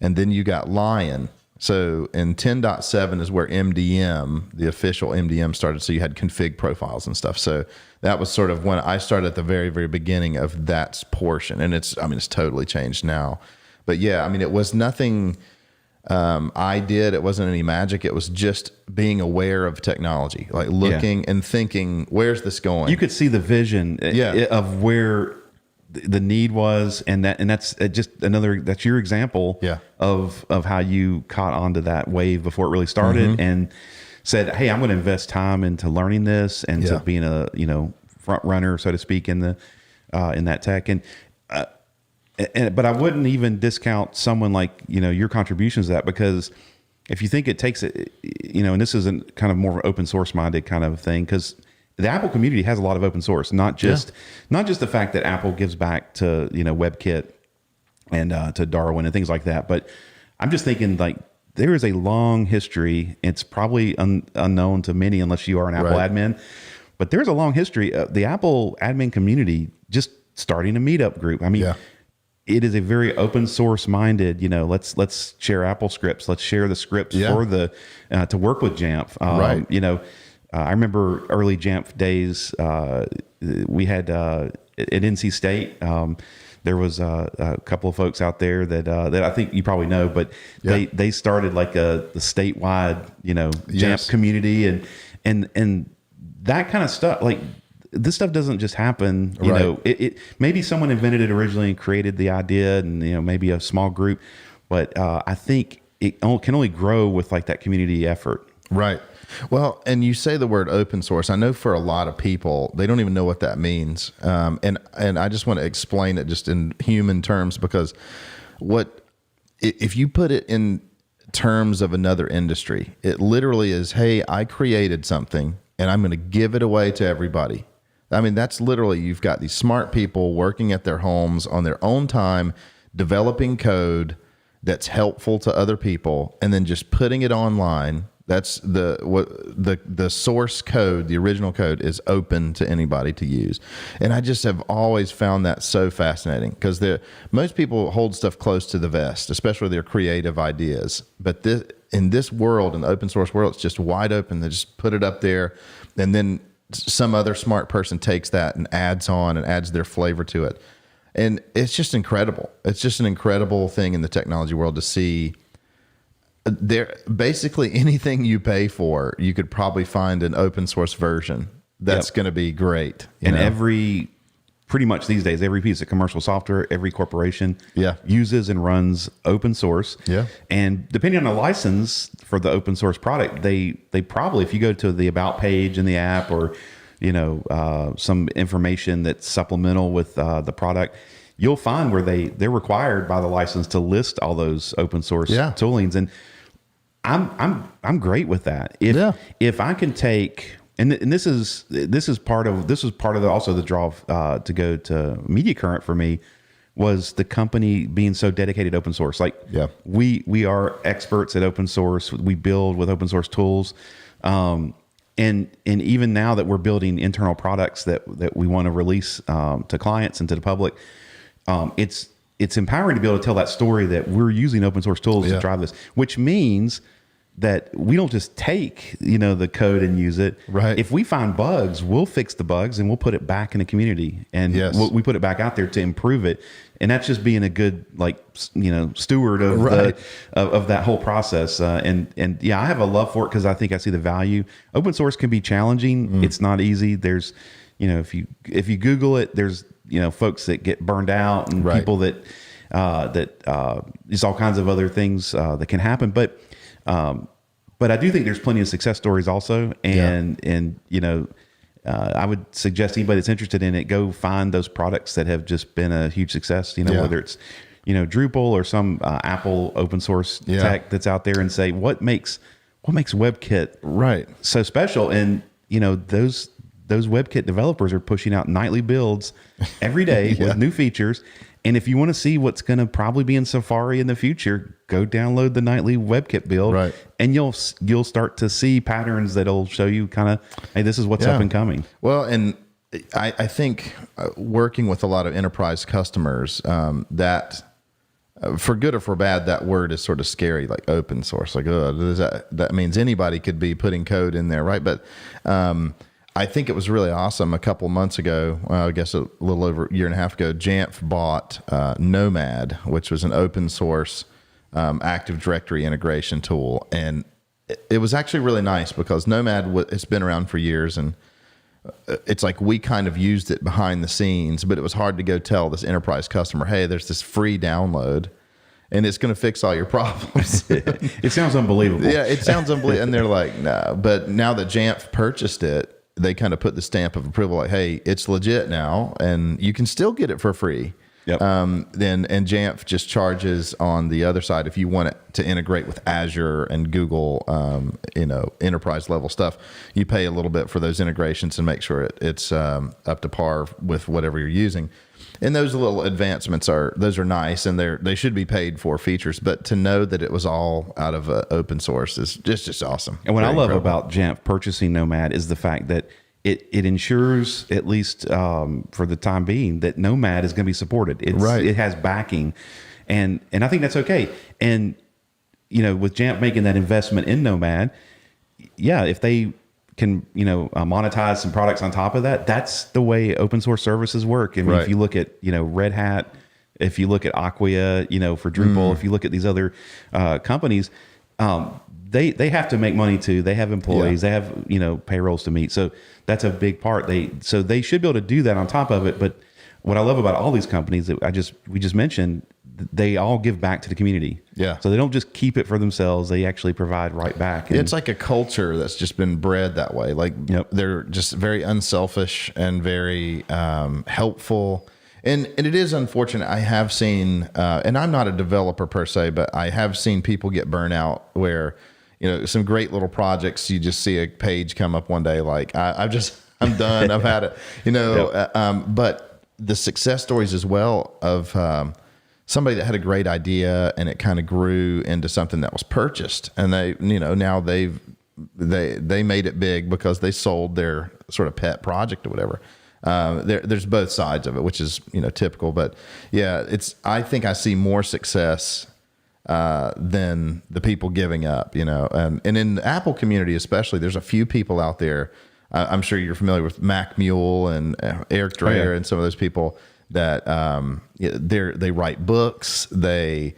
and then you got Lion. So in 10.7 is where MDM, the official MDM, started. So you had config profiles and stuff. So that was sort of when I started at the very, very beginning of that portion. And it's totally changed now. But yeah, I mean, it was nothing I did. It wasn't any magic. It was just being aware of technology, like looking and thinking, where's this going?
You could see the vision of where the need was, and that's just that's your example of how you caught onto that wave before it really started, and said, hey, I'm going to invest time into learning this and to being a front runner, so to speak, in the in that tech. But I wouldn't even discount someone like your contributions to that, because if you think it takes it, and this isn't kind of more of an open source minded kind of thing, because the Apple community has a lot of open source, not just the fact that Apple gives back to WebKit and to Darwin and things like that. But I'm just thinking, like, there is a long history. It's probably unknown to many unless you are an Apple admin. But there's a long history of the Apple admin community just starting a meetup group. I mean, it is a very open source minded. Let's share Apple scripts. Let's share the scripts for the to work with Jamf. I remember early Jamf days. We had at NC State. There was a couple of folks out there that I think you probably know, but they started like the statewide Jamf community and that kind of stuff. Like, this stuff doesn't just happen. It maybe someone invented it originally and created the idea, and maybe a small group, but I think it can only grow with like that community effort.
Right. Well, and you say the word open source. I know for a lot of people, they don't even know what that means. And I just want to explain it just in human terms, because if you put it in terms of another industry, it literally is, hey, I created something and I'm going to give it away to everybody. I mean, that's literally, you've got these smart people working at their homes on their own time, developing code that's helpful to other people, and then just putting it online That's the source code, the original code is open to anybody to use. And I just have always found that so fascinating because most people hold stuff close to the vest, especially their creative ideas. But in this world, in the open source world, it's just wide open. They just put it up there, and then some other smart person takes that and adds on and adds their flavor to it. And it's just incredible. It's just an incredible thing in the technology world to see. There, basically anything you pay for, you could probably find an open source version that's going to be great.
And pretty much these days, every piece of commercial software, every corporation uses and runs open source.
Yeah.
And depending on the license for the open source product, they probably, if you go to the about page in the app or, some information that's supplemental with the product, you'll find where they're required by the license to list all those open source toolings. And I'm great with that. If I can take, and this is part of also the draw to go to Media Current for me was the company being so dedicated to open source. Like we are experts at open source. We build with open source tools. And even now that we're building internal products that we want to release to clients and to the public, it's empowering to be able to tell that story that we're using open source tools to drive this, which means that we don't just take, the code and use it.
Right.
If we find bugs, we'll fix the bugs and we'll put it back in the community and we put it back out there to improve it. And that's just being a good, steward of of that whole process. I have a love for it because I think I see the value. Open source can be challenging. It's not easy. There's, if you Google it, there's, folks that get burned out and people that there's all kinds of other things that can happen. But I do think there's plenty of success stories also. And I would suggest anybody that's interested in it, go find those products that have just been a huge success, whether it's, Drupal or some Apple open source tech that's out there, and say, what makes WebKit so special? And, those WebKit developers are pushing out nightly builds every day with new features. And if you want to see what's going to probably be in Safari in the future, go download the nightly WebKit build, and you'll start to see patterns that'll show you kind of, hey, this is what's up and coming.
Well, and I think working with a lot of enterprise customers, that for good or for bad, that word is sort of scary, like open source. Like, that means anybody could be putting code in there, right? But I think it was really awesome. A couple months ago, I guess a little over a year and a half ago, Jamf bought Nomad, which was an open source Active Directory integration tool. And it was actually really nice because Nomad, it's been around for years, and it's like we kind of used it behind the scenes, but it was hard to go tell this enterprise customer, hey, there's this free download and it's going to fix all your problems.
It sounds unbelievable.
Yeah, it sounds unbelievable. And they're like, no. But now that Jamf purchased it, they kind of put the stamp of approval, like, hey, it's legit now, and you can still get it for free.
Yep.
And Jamf just charges on the other side if you want it to integrate with Azure and Google, enterprise level stuff. You pay a little bit for those integrations and make sure it's up to par with whatever you're using. And those little advancements are nice, and they should be paid for features. But to know that it was all out of open source is just awesome.
And what I love about Jamf purchasing Nomad is the fact that it ensures, at least for the time being, that Nomad is going to be supported. It has backing, and I think that's okay. And with Jamf making that investment in Nomad, if they can monetize some products on top of that, that's the way open source services work. I mean, if you look at Red Hat, if you look at Acquia, for Drupal, if you look at these other companies, they have to make money too. They have employees, they have payrolls to meet. So that's a big part. So they should be able to do that on top of it. But what I love about all these companies that we just mentioned, they all give back to the community.
Yeah.
So they don't just keep it for themselves. They actually provide right back. And
it's like a culture that's just been bred that way. Like they're just very unselfish and very helpful. And it is unfortunate. I have seen, and I'm not a developer per se, but I have seen people get burnt out where, some great little projects, you just see a page come up one day like, I'm done. I've had it, but the success stories as well of somebody that had a great idea and it kind of grew into something that was purchased, and they, now they've they made it big because they sold their sort of pet project or whatever. There's both sides of it, which is, typical, but yeah, I think I see more success than the people giving up, and in the Apple community, especially, there's a few people out there. I'm sure you're familiar with Mac Mule and Eric Dreyer and some of those people that, they write books. They,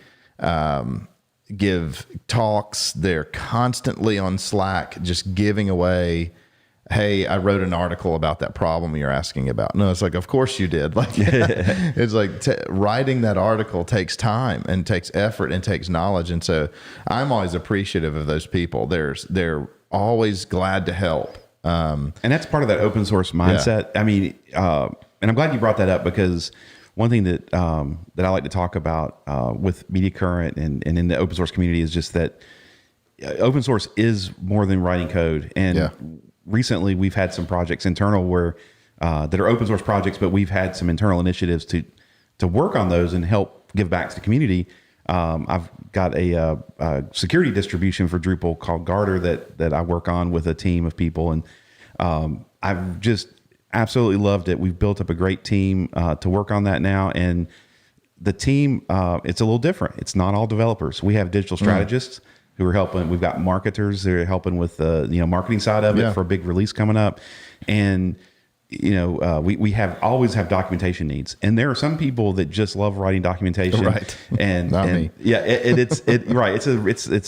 give talks. They're constantly on Slack, just giving away, hey, I wrote an article about that problem you're asking about. No, it's like, of course you did. Like, it's like writing that article takes time and takes effort and takes knowledge. And so I'm always appreciative of those people. They're always glad to help.
And that's part of that open source mindset. Yeah. I mean, and I'm glad you brought that up, because one thing that I like to talk about with Media Current and in the open source community is just that open source is more than writing code. And recently we've had some projects internal where that are open source projects, but we've had some internal initiatives to work on those and help give back to the community. I've got a security distribution for Drupal called Garter that I work on with a team of people, and I've just absolutely loved it. We've built up a great team to work on that now, and the team, it's a little different. It's not all developers. We have digital strategists who are helping. We've got marketers that are helping with the marketing side of it for a big release coming up, and we always have documentation needs, and there are some people that just love writing documentation, right? And me. It's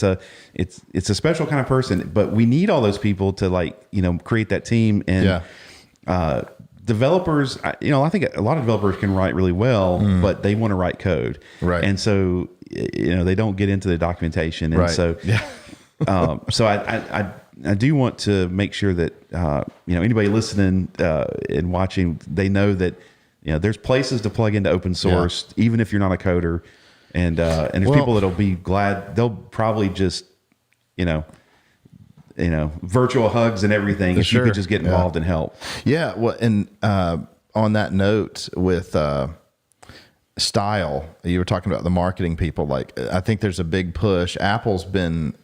a special kind of person, but we need all those people to create that team. And developers, I think a lot of developers can write really well, but they want to write code, right? And so they don't get into the documentation, and so so I do want to make sure that anybody listening and watching, they know that there's places to plug into open source, even if you're not a coder, and there's people that'll be glad. They'll probably just virtual hugs and everything if you could just get involved and help. Yeah, well, and on that note with style, you were talking about the marketing people. Like, I think there's a big push. Apple's been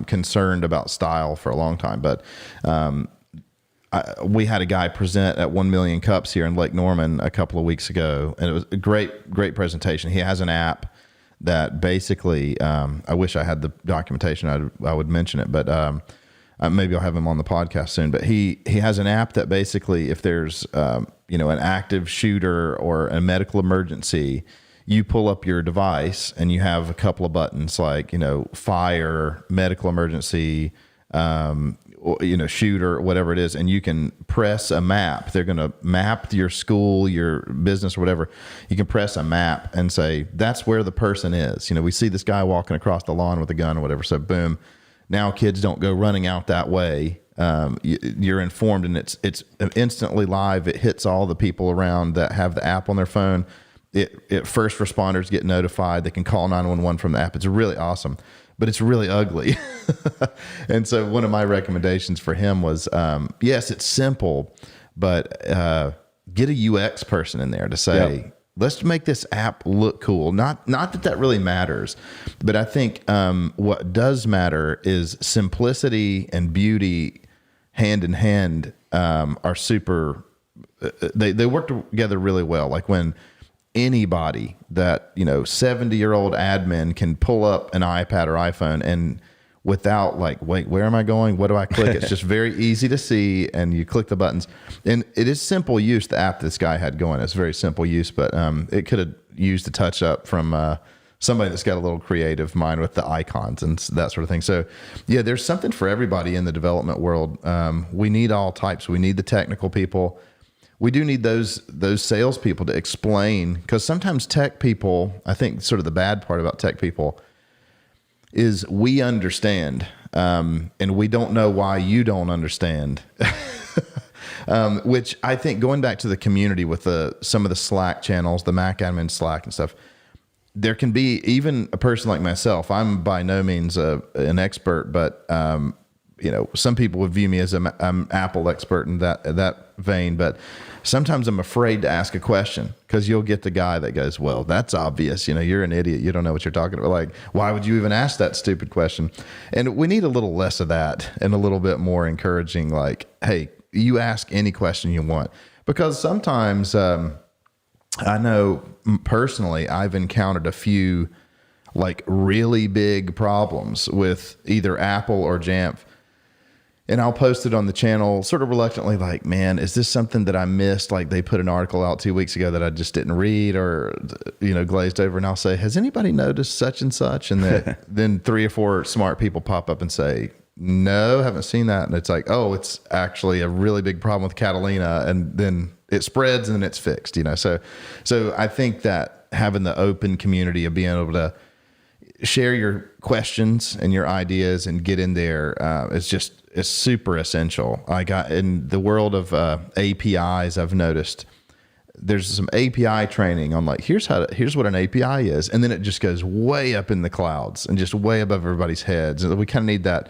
concerned about style for a long time, but we had a guy present at 1 Million Cups here in Lake Norman a couple of weeks ago, and it was a great presentation. He has an app that basically, I wish I had the documentation. I would mention it, but maybe I'll have him on the podcast soon. But he has an app that basically, if there's an active shooter or a medical emergency, you pull up your device and you have a couple of buttons like fire, medical emergency, shooter, whatever it is, and you can press a map. They're going to map your school, your business, or whatever. You can press a map and say, that's where the person is. We see this guy walking across the lawn with a gun or whatever. So boom, now kids don't go running out that way. You're informed, and it's instantly live. It hits all the people around that have the app on their phone. First responders get notified. They can call 911 from the app. It's really awesome, but it's really ugly. And so one of my recommendations for him was, yes, it's simple, but get a UX person in there to say, let's make this app look cool. Not that really matters, but I think what does matter is simplicity and beauty hand in hand are super, they work together really well. Like when anybody that, 70-year-old admin can pull up an iPad or iPhone and without wait, where am I going? What do I click? It's just very easy to see, and you click the buttons. And it is simple use. The app this guy had going, it's very simple use, but it could have used a touch up from somebody that's got a little creative mind with the icons and that sort of thing. So yeah, there's something for everybody in the development world. We need all types. We need the technical people. We do need those salespeople to explain, because sometimes tech people, I think sort of the bad part about tech people is we understand, and we don't know why you don't understand. Which I think, going back to the community with some of the Slack channels, the Mac admin Slack and stuff, there can be even a person like myself. I'm by no means an expert, but
some people would view me as I'm Apple expert in that vein, but sometimes I'm afraid to ask a question because you'll get the guy that goes, well, that's obvious. You're an idiot. You don't know what you're talking about. Like, why would you even ask that stupid question? And we need a little less of that and a little bit more encouraging, like, hey, you ask any question you want. Because sometimes I know personally I've encountered a few like really big problems with either Apple or Jamf. And I'll post it on the channel sort of reluctantly, like, man, is this something that I missed? Like they put an article out 2 weeks ago that I just didn't read or, glazed over. And I'll say, has anybody noticed such and such? And then 3 or 4 smart people pop up and say, no, haven't seen that. And it's like, oh, it's actually a really big problem with Catalina. And then it spreads and then it's fixed, So I think that having the open community of being able to share your questions and your ideas and get in there is super essential. I got in the world of APIs. I've noticed there's some API training on like here's what an API is, and then it just goes way up in the clouds and just way above everybody's heads. And we kind of need that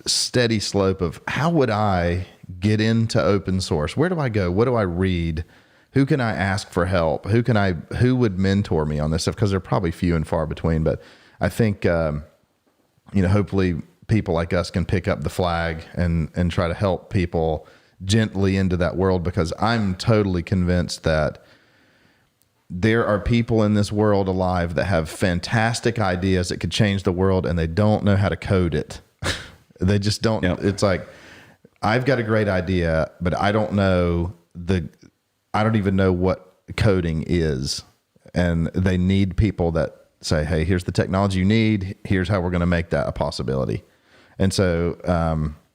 steady slope of how would I get into open source? Where do I go? What do I read? Who can I ask for help? Who would mentor me on this stuff? Because they're probably few and far between. But I think, hopefully people like us can pick up the flag and try to help people gently into that world, because I'm totally convinced that there are people in this world alive that have fantastic ideas that could change the world, and they don't know how to code it. They just don't. Yep. It's like, I've got a great idea, but I don't even know what coding is. And they need people that say, hey, here's the technology you need. Here's how we're going to make that a possibility. And so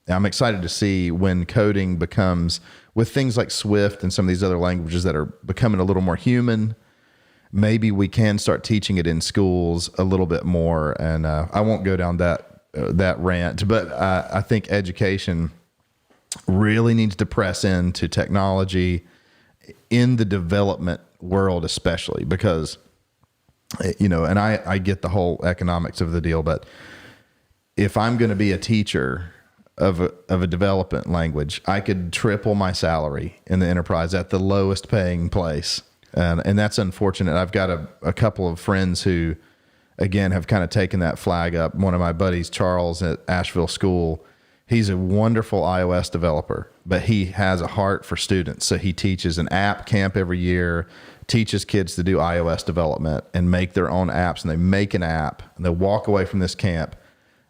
I'm excited to see when coding becomes, with things like Swift and some of these other languages that are becoming a little more human, maybe we can start teaching it in schools a little bit more. And I won't go down that rant, but I think education really needs to press into technology in the development world, especially because, and I get the whole economics of the deal, but if I'm going to be a teacher of a development language, I could triple my salary in the enterprise at the lowest paying place. And that's unfortunate. I've got a couple of friends who, again, have kind of taken that flag up. One of my buddies, Charles at Asheville School, he's a wonderful iOS developer, but he has a heart for students. So he teaches an app camp every year, teaches kids to do iOS development and make their own apps. And they make an app and they walk away from this camp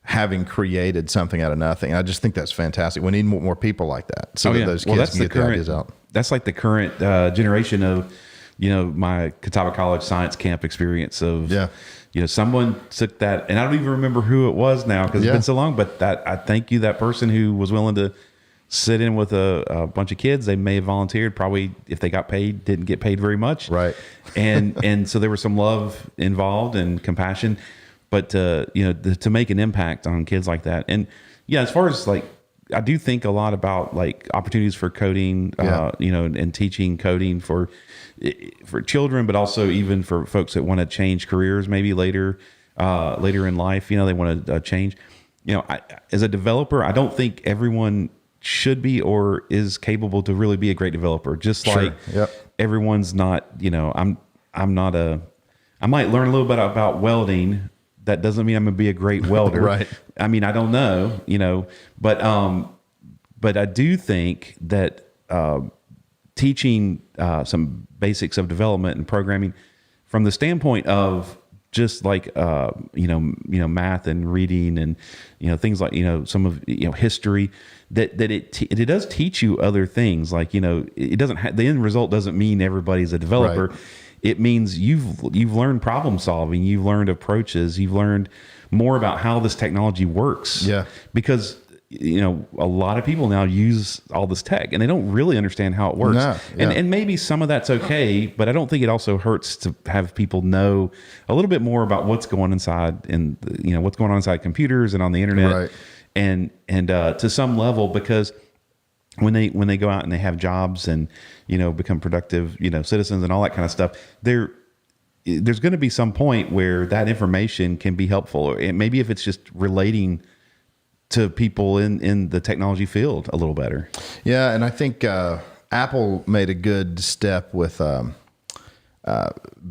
having created something out of nothing. And I just think that's fantastic. We need more people like that so that those kids can get their ideas out.
That's like the current generation of, my Catawba College science camp experience of, someone took that, and I don't even remember who it was now because it's been so long, but I thank you, that person who was willing to sit in with a bunch of kids. They may have volunteered, probably if they got paid, didn't get paid very much.
Right.
And so there was some love involved and compassion, but to make an impact on kids like that. And as far as like, I do think a lot about like opportunities for coding, and teaching coding for children, but also even for folks that want to change careers, maybe later in life, they want to change. As a developer, I don't think everyone should be or is capable to really be a great developer. Just like everyone's not, I might learn a little bit about welding. That doesn't mean I'm going to be a great welder.
Right.
I mean, I don't know, but I do think that teaching some basics of development and programming from the standpoint of just like math and reading and things like some of history, that it does teach you other things. Like it doesn't the end result doesn't mean everybody's a developer. Right. It means you've learned problem solving, you've learned approaches, you've learned more about how this technology works. Yeah. Because a lot of people now use all this tech and they don't really understand how it works. No, yeah. And maybe some of that's okay, but I don't think it also hurts to have people know a little bit more about what's going inside and what's going on inside computers and on the internet. Right. And to some level, because when they go out and they have jobs and become productive citizens and all that kind of stuff, there's going to be some point where that information can be helpful. Or maybe if it's just relating to people in the technology field a little better.
Yeah, and I think Apple made a good step with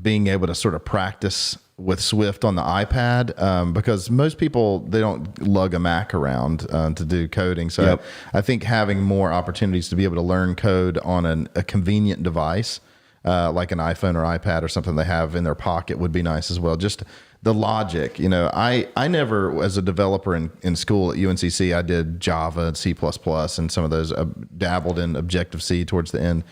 being able to sort of practice with Swift on the iPad, because most people, they don't lug a Mac around to do coding. So
Yep.
I think having more opportunities to be able to learn code on a convenient device, like an iPhone or iPad or something they have in their pocket, would be nice as well. Just the logic, I never, as a developer in school at UNCC, I did Java and C++ and some of those, dabbled in Objective-C towards the end.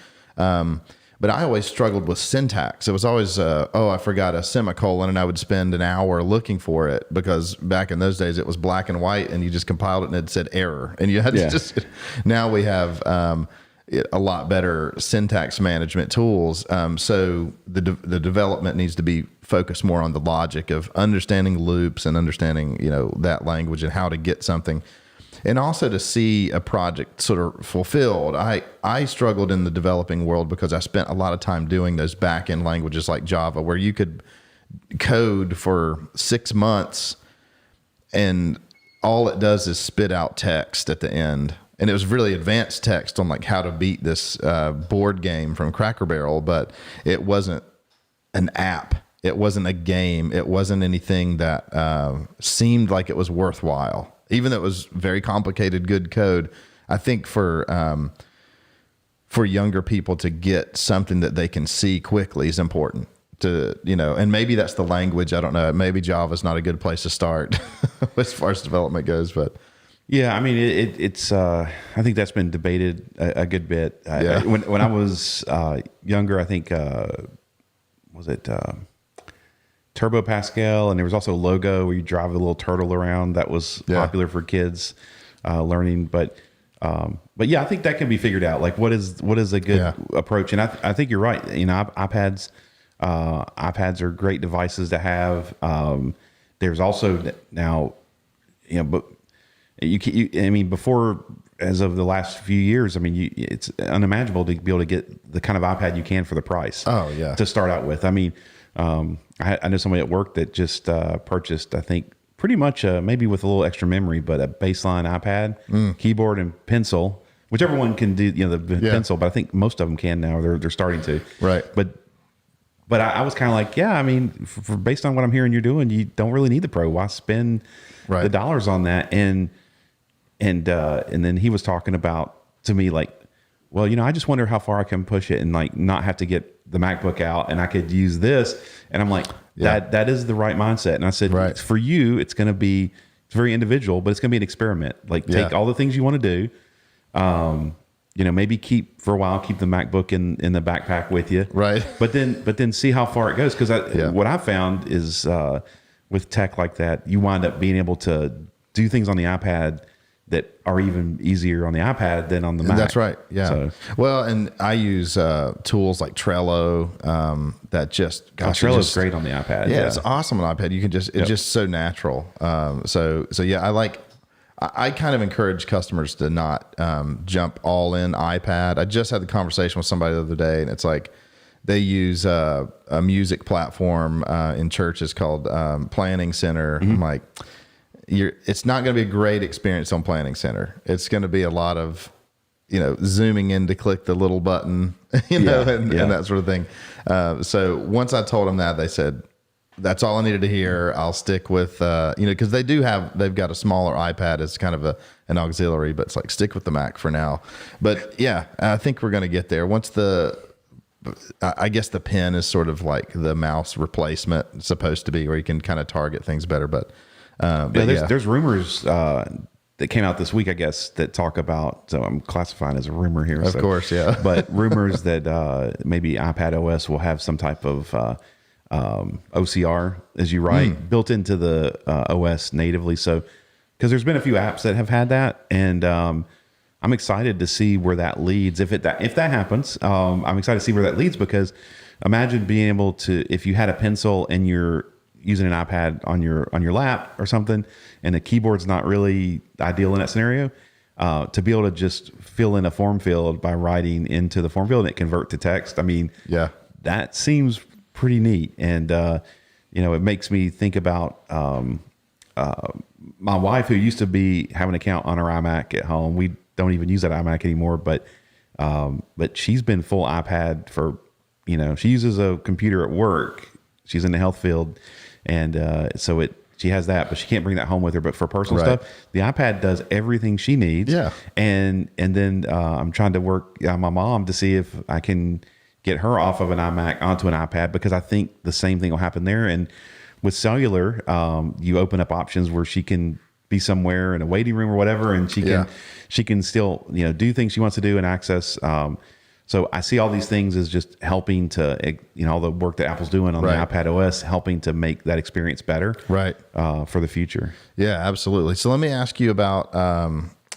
But I always struggled with syntax. It was always, I forgot a semicolon, and I would spend an hour looking for it, because back in those days it was black and white, and you just compiled it and it said error, and you had to just. Now we have a lot better syntax management tools. So the development needs to be focused more on the logic of understanding loops and understanding that language and how to get something. And also to see a project sort of fulfilled. I struggled in the developing world because I spent a lot of time doing those back-end languages like Java, where you could code for 6 months and all it does is spit out text at the end. And it was really advanced text on like how to beat this board game from Cracker Barrel, but it wasn't an app. It wasn't a game. It wasn't anything that seemed like it was worthwhile. Even though it was very complicated, good code. I think for younger people to get something that they can see quickly is important. And maybe that's the language. I don't know. Maybe Java's not a good place to start as far as development goes. But
yeah, I mean, it's. I think that's been debated a good bit.
Yeah.
When I was younger, I think was it Turbo Pascal, and there was also Logo, where you drive a little turtle around. That was popular for kids learning. But yeah, I think that can be figured out. Like, what is a good approach? And I think you're right. iPads are great devices to have. There's also now, but I mean, before, as of the last few years, I mean, it's unimaginable to be able to get the kind of iPad you can for the price.
Oh yeah.
To start out with, I mean. I know somebody at work that just purchased, I think, pretty much maybe with a little extra memory, but a baseline iPad, keyboard and pencil, whichever one can do, the pencil. But I think most of them can now. They're starting to.
Right.
But I was kind of like, I mean, based on what I'm hearing you're doing, you don't really need the Pro. Why spend the dollars on that? And then he was talking about to me like, well, I just wonder how far I can push it and like not have to get the MacBook out, and I could use this. And I'm like, that is the right mindset. And I said, for you, it's very individual, but it's going to be an experiment. Like take all the things you want to do. Maybe keep the MacBook in the backpack with you.
Right.
But then see how far it goes. Cause what I found is, with tech like that, you wind up being able to do things on the iPad that are even easier on the iPad than on the Mac.
That's right. Yeah.
So,
well, and I use tools like Trello that just
Trello's great on the iPad.
Yeah, it's awesome on iPad. You can it's just so natural. So yeah, I kind of encourage customers to not jump all in iPad. I just had the conversation with somebody the other day, and it's like they use a music platform in churches called Planning Center. I'm like, it's not going to be a great experience on Planning Center. It's going to be a lot of, zooming in to click the little button, and that sort of thing. So once I told them that, they said, that's all I needed to hear. I'll stick with, because they've got a smaller iPad as kind of an auxiliary, but it's like, stick with the Mac for now. But yeah, I think we're going to get there. Once I guess the pen is sort of like the mouse replacement. It's supposed to be, where you can kind of target things better, but
there's rumors that came out this week, I guess, that talk about. So I'm classifying as a rumor here,
of course, yeah.
But rumors that maybe iPad OS will have some type of OCR, as you write, built into the OS natively. So, because there's been a few apps that have had that, and I'm excited to see where that leads. If that happens, I'm excited to see where that leads, because imagine being able to, if you had a pencil and you're using an iPad on your lap or something, and the keyboard's not really ideal in that scenario, to be able to just fill in a form field by writing into the form field and it convert to text. I mean, that seems pretty neat. And, it makes me think about my wife, who used to have an account on her iMac at home, we don't even use that iMac anymore, but she's been full iPad for, she uses a computer at work. She's in the health field. And she has that, but she can't bring that home with her. But for personal stuff, the iPad does everything she needs.
Yeah.
And then I'm trying to work on my mom to see if I can get her off of an iMac onto an iPad, because I think the same thing will happen there. And with cellular, you open up options where she can be somewhere in a waiting room or whatever, and she can still do things she wants to do and access. So I see all these things as just helping to, all the work that Apple's doing on the iPad OS, helping to make that experience better, for the future.
Yeah, absolutely. So let me ask you about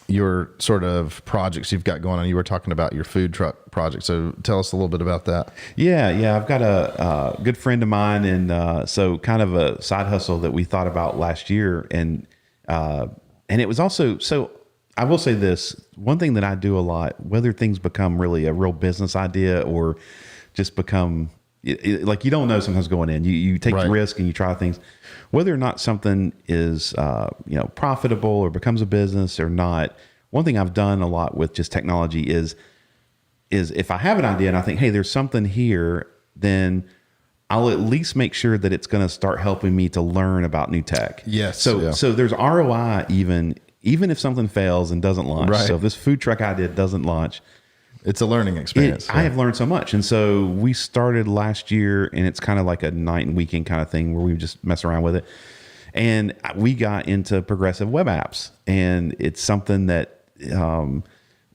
your sort of projects you've got going on. You were talking about your food truck project, so tell us a little bit about that.
Yeah. I've got a good friend of mine, and so kind of a side hustle that we thought about last year, and it was also so. I will say this, one thing that I do a lot, whether things become really a real business idea or just become like, you don't know sometimes going in, you take the risk and you try things, whether or not something is, profitable or becomes a business or not. One thing I've done a lot with just technology is if I have an idea and I think, hey, there's something here, then I'll at least make sure that it's going to start helping me to learn about new tech.
Yes.
So there's ROI even if something fails and doesn't launch.
Right.
So if this food truck idea doesn't launch,
it's a learning experience.
I have learned so much. And so we started last year, and it's kind of like a night and weekend kind of thing where we just mess around with it. And we got into progressive web apps, and it's something that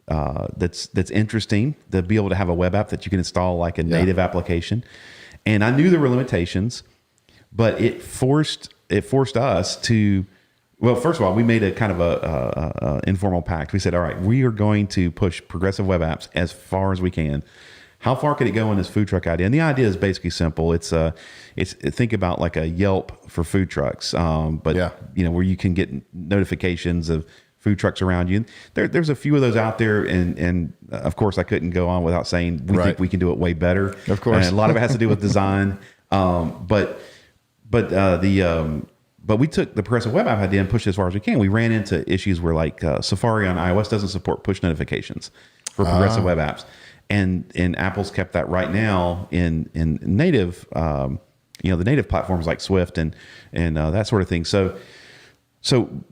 that's interesting to be able to have a web app that you can install like a native application. And I knew there were limitations, but it forced us to. Well, first of all, we made a kind of a informal pact. We said, all right, we are going to push progressive web apps as far as we can. How far could it go in this food truck idea? And the idea is basically simple. It's think about like a Yelp for food trucks, where you can get notifications of food trucks around you. There's a few of those out there, and of course, I couldn't go on without saying we think we can do it way better.
Of course,
and a lot of it has to do with design, But we took the progressive web app idea and pushed it as far as we can. We ran into issues where like Safari on iOS doesn't support push notifications for progressive web apps. And Apple's kept that right now in native, the native platforms like Swift and that sort of thing. So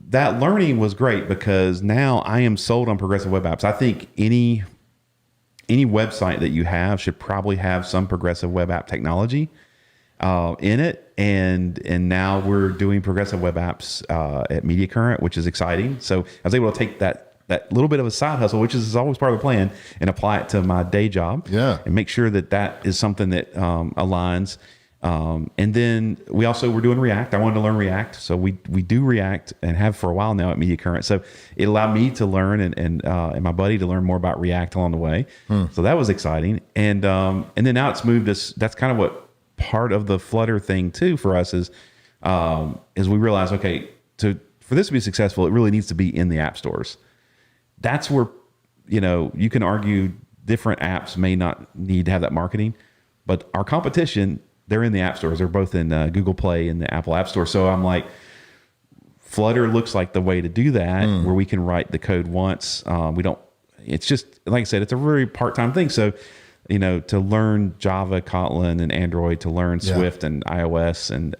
that learning was great, because now I am sold on progressive web apps. I think any website that you have should probably have some progressive web app technology in it. And now we're doing progressive web apps at Media Current, which is exciting. So I was able to take that little bit of a side hustle, which is always part of the plan, and apply it to my day job.
Yeah.
And make sure that is something that aligns. And then we're doing React. I wanted to learn React. So we do React and have for a while now at Media Current. So it allowed me to learn and my buddy to learn more about React along the way. So that was exciting. And then now it's moved us. That's kind of what part of the Flutter thing too for us is we realize, okay, for this to be successful, it really needs to be in the app stores. That's where, you can argue different apps may not need to have that marketing, but our competition, they're in the app stores. They're both in Google Play and the Apple App Store. So I'm like, Flutter looks like the way to do that, where we can write the code once. It's just, like I said, it's a very part-time thing. So, to learn Java, Kotlin, and Android, to learn Swift and iOS, and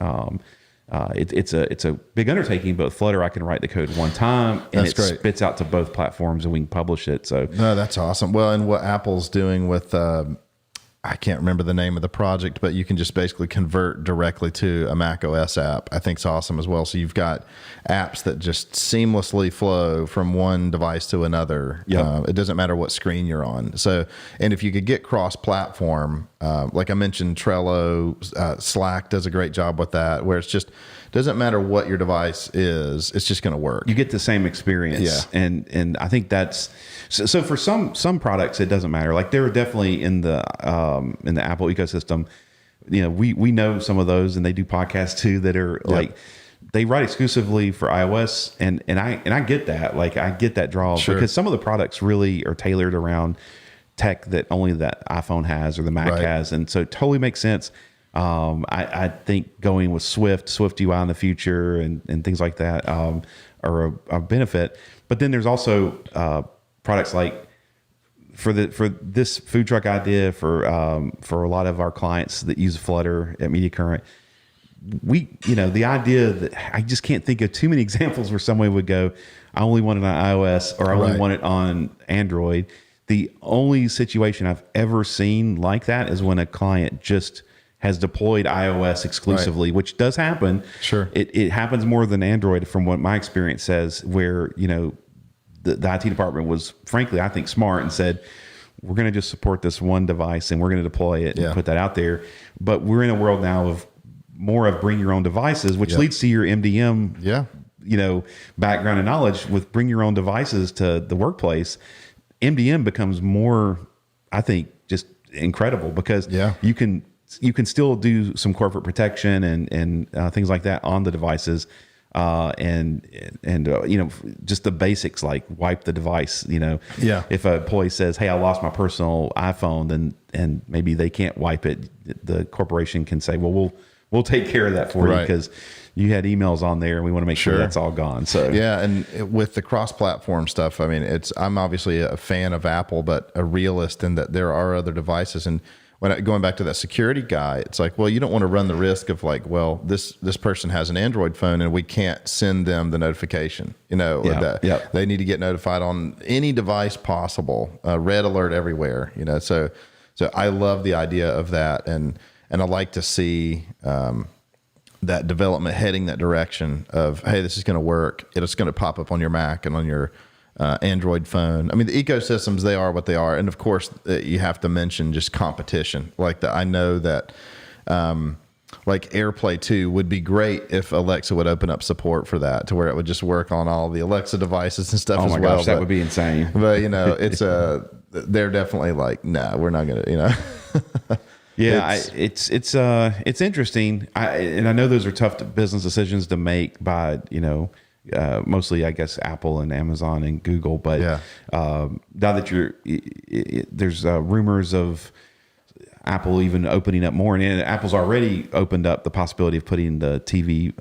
it's a big undertaking. But Flutter, I can write the code one time, and it spits out to both platforms, and we can publish it. So
no, that's awesome. Well, and what Apple's doing with I can't remember the name of the project, but you can just basically convert directly to a Mac OS app. I think it's awesome as well. So you've got apps that just seamlessly flow from one device to another. Yep. It doesn't matter what screen you're on. So, and if you could get cross-platform, like I mentioned, Trello, Slack does a great job with that, where it's just doesn't matter what your device is, it's just going to work.
You get the same experience. Yeah. And I think that's so for some products it doesn't matter. Like they're definitely in the Apple ecosystem. We know some of those, and they do podcasts too that are like they write exclusively for iOS, and I get that. Like I get that draw because some of the products really are tailored around tech that only that iPhone has or the Mac has, and so it totally makes sense. I think going with Swift UI in the future and things like that are a benefit. But then there's also products like for this food truck idea for a lot of our clients that use Flutter at Media Current. The idea that I just can't think of too many examples where someone would go, I only want it on iOS or I only want it on Android. The only situation I've ever seen like that is when a client just has deployed iOS exclusively, which does happen.
Sure.
It happens more than Android from what my experience says, where, the IT department was, frankly, I think, smart and said, we're going to just support this one device and we're going to deploy it and put that out there. But we're in a world now of more of bring your own devices, which leads to your MDM, background and knowledge with bring your own devices to the workplace. MDM becomes more, I think, just incredible because you can still do some corporate protection and things like that on the devices. Just the basics like wipe the device, if an employee says, hey, I lost my personal iPhone, and maybe they can't wipe it. The corporation can say, well, we'll take care of that for you because you had emails on there and we want to make sure that's all gone. So,
and with the cross-platform stuff, I mean, I'm obviously a fan of Apple, but a realist in that there are other devices. And going back to that security guy, it's like, well, you don't want to run the risk of like, well, this person has an Android phone and we can't send them the notification. They need to get notified on any device possible, red alert everywhere. So I love the idea of that, and I like to see that development heading that direction of, hey, this is going to work. It's going to pop up on your Mac and on your Android phone. I mean, the ecosystems, they are what they are. And of course, you have to mention just competition. I know that like AirPlay 2 would be great if Alexa would open up support for that to where it would just work on all the Alexa devices and stuff as well. Oh my gosh,
that would be insane.
But, it's they're definitely like, no, we're not going to,
Yeah, it's interesting. I know those are tough business decisions to make by, mostly, I guess, Apple and Amazon and Google. But now that there's rumors of Apple even opening up more, and Apple's already opened up the possibility of putting the TV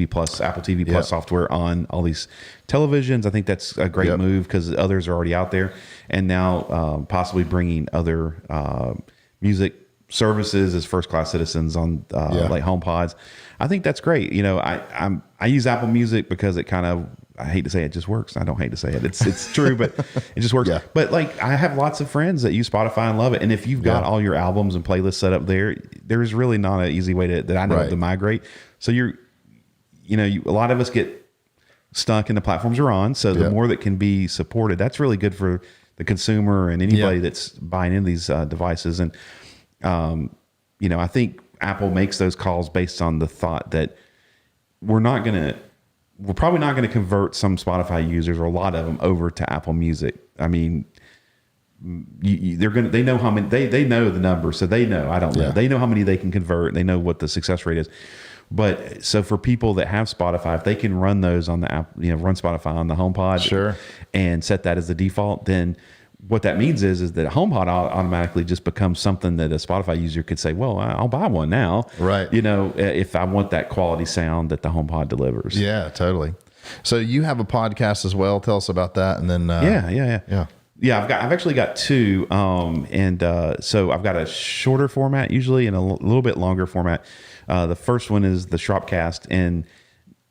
Plus, Apple TV Plus software on all these televisions. I think that's a great move because others are already out there, and now possibly bringing other music services as first class citizens on like HomePods. I think that's great. I use Apple Music because it kind of, I hate to say it, just works. I don't hate to say it. It's true, but it just works. But like I have lots of friends that use Spotify and love it. And if you've got all your albums and playlists set up there's really not an easy way that I know of to migrate. So a lot of us get stuck in the platforms we're on. So the more that can be supported, that's really good for the consumer and anybody that's buying into these devices. And I think Apple makes those calls based on the thought that we're probably not going to convert some Spotify users or a lot of them over to Apple Music. I mean, they know how many, they know the number. So they know, I don't know. They know how many they can convert. They know what the success rate is. But so for people that have Spotify, if they can run those on the app, run Spotify on the HomePod and set that as the default, then what that means is that HomePod automatically just becomes something that a Spotify user could say, well, I'll buy one now.
Right.
If I want that quality sound that the HomePod delivers.
Yeah, totally. So you have a podcast as well. Tell us about that. And then,
Yeah, I've actually got two. So I've got a shorter format usually and a little bit longer format. The first one is the Shropcast, and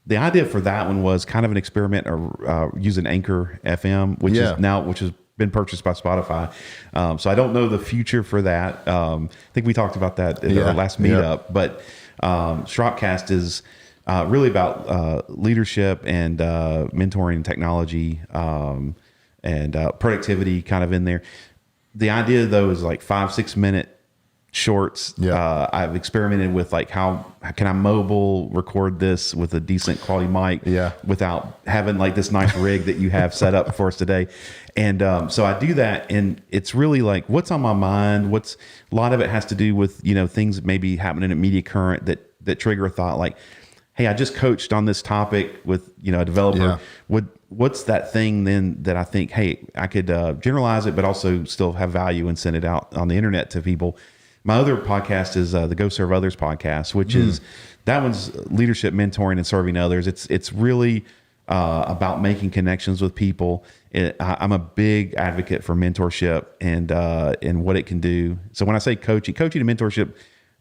the idea for that one was kind of an experiment using Anchor FM, which has been purchased by Spotify. So I don't know the future for that. I think we talked about that at our last meetup, but Shropcast is really about leadership and mentoring and technology and productivity kind of in there. The idea though is like 5-6 minute shorts. I've experimented with like how can I mobile record this with a decent quality mic without having like this nice rig that you have set up for us today. And so I do that, and it's really like what's on my mind. A lot of it has to do with things maybe happening at Media Current that trigger a thought like, hey, I just coached on this topic with a developer. What's that thing then that I think, hey, I could generalize it, but also still have value and send it out on the internet to people. My other podcast is the Go Serve Others podcast, which is that one's leadership, mentoring, and serving others. It's really about making connections with people. I'm a big advocate for mentorship and what it can do. So when I say coaching and mentorship,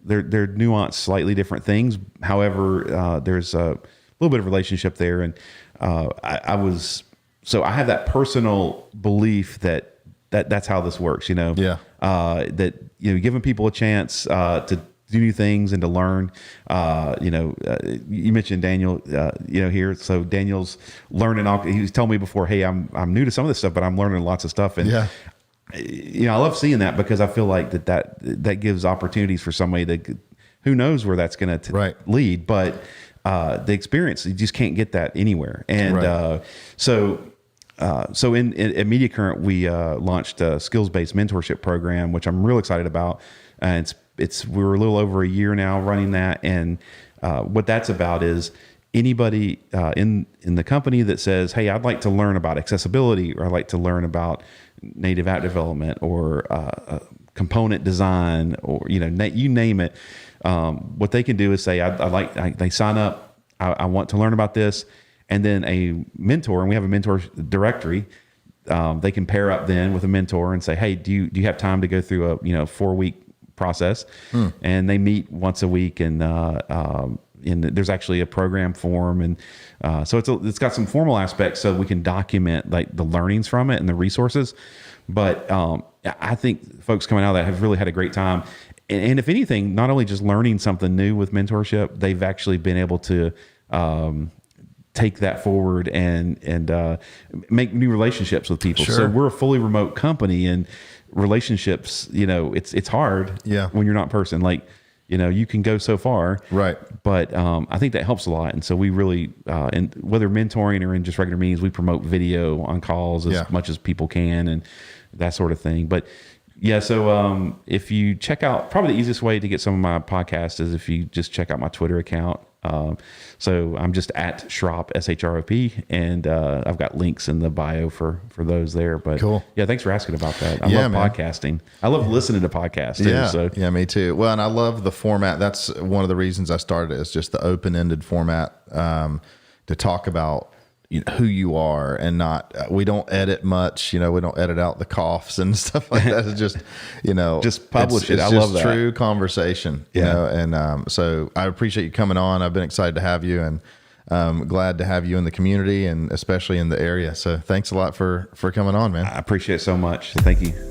they're nuanced, slightly different things. However, there's a little bit of relationship there, and I have that personal belief that's how this works.
Yeah.
That giving people a chance to do new things and to learn. You mentioned Daniel, here. So Daniel's learning. He was telling me before, hey, I'm new to some of this stuff, but I'm learning lots of stuff. And
yeah.
I love seeing that because I feel like that gives opportunities for somebody that who knows where that's going to lead, but the experience, you just can't get that anywhere. And so at Media Current, we launched a skills-based mentorship program, which I'm real excited about. And we're a little over a year now running that. And what that's about is anybody in the company that says, hey, I'd like to learn about accessibility, or I'd like to learn about native app development, or component design, or you name it. What they can do is say, they sign up. I want to learn about this, and then a mentor, and we have a mentor directory. They can pair up then with a mentor and say, hey, do you have time to go through a 4-week process? And they meet once a week, and there's actually a program form, and so it's got some formal aspects, so we can document like the learnings from it and the resources. But I think folks coming out of that have really had a great time. And if anything, not only just learning something new with mentorship, they've actually been able to take that forward and make new relationships with people.
Sure.
So we're a fully remote company, and relationships, it's hard when you're not in person. Like, you can go so far.
Right.
But I think that helps a lot. And so we really, and whether mentoring or in just regular meetings, we promote video on calls as much as people can and that sort of thing. But yeah, so if you check out, probably the easiest way to get some of my podcasts is if you just check out my Twitter account. So I'm just at Shrop, SHROP, and I've got links in the bio for those there. But
cool.
Yeah, thanks for asking about that. I love podcasting. I love listening to podcasts too.
Yeah,
so.
Yeah, me too. Well, and I love the format. That's one of the reasons I started, is just the open-ended format, to talk about who you are, and not, we don't edit much, we don't edit out the coughs and stuff like that. It's just,
just publish it.
I
love that.
True conversation, and so I appreciate you coming on. I've been excited to have you, and glad to have you in the community, and especially in the area. So thanks a lot for coming on, man.
I appreciate it so much. Thank you.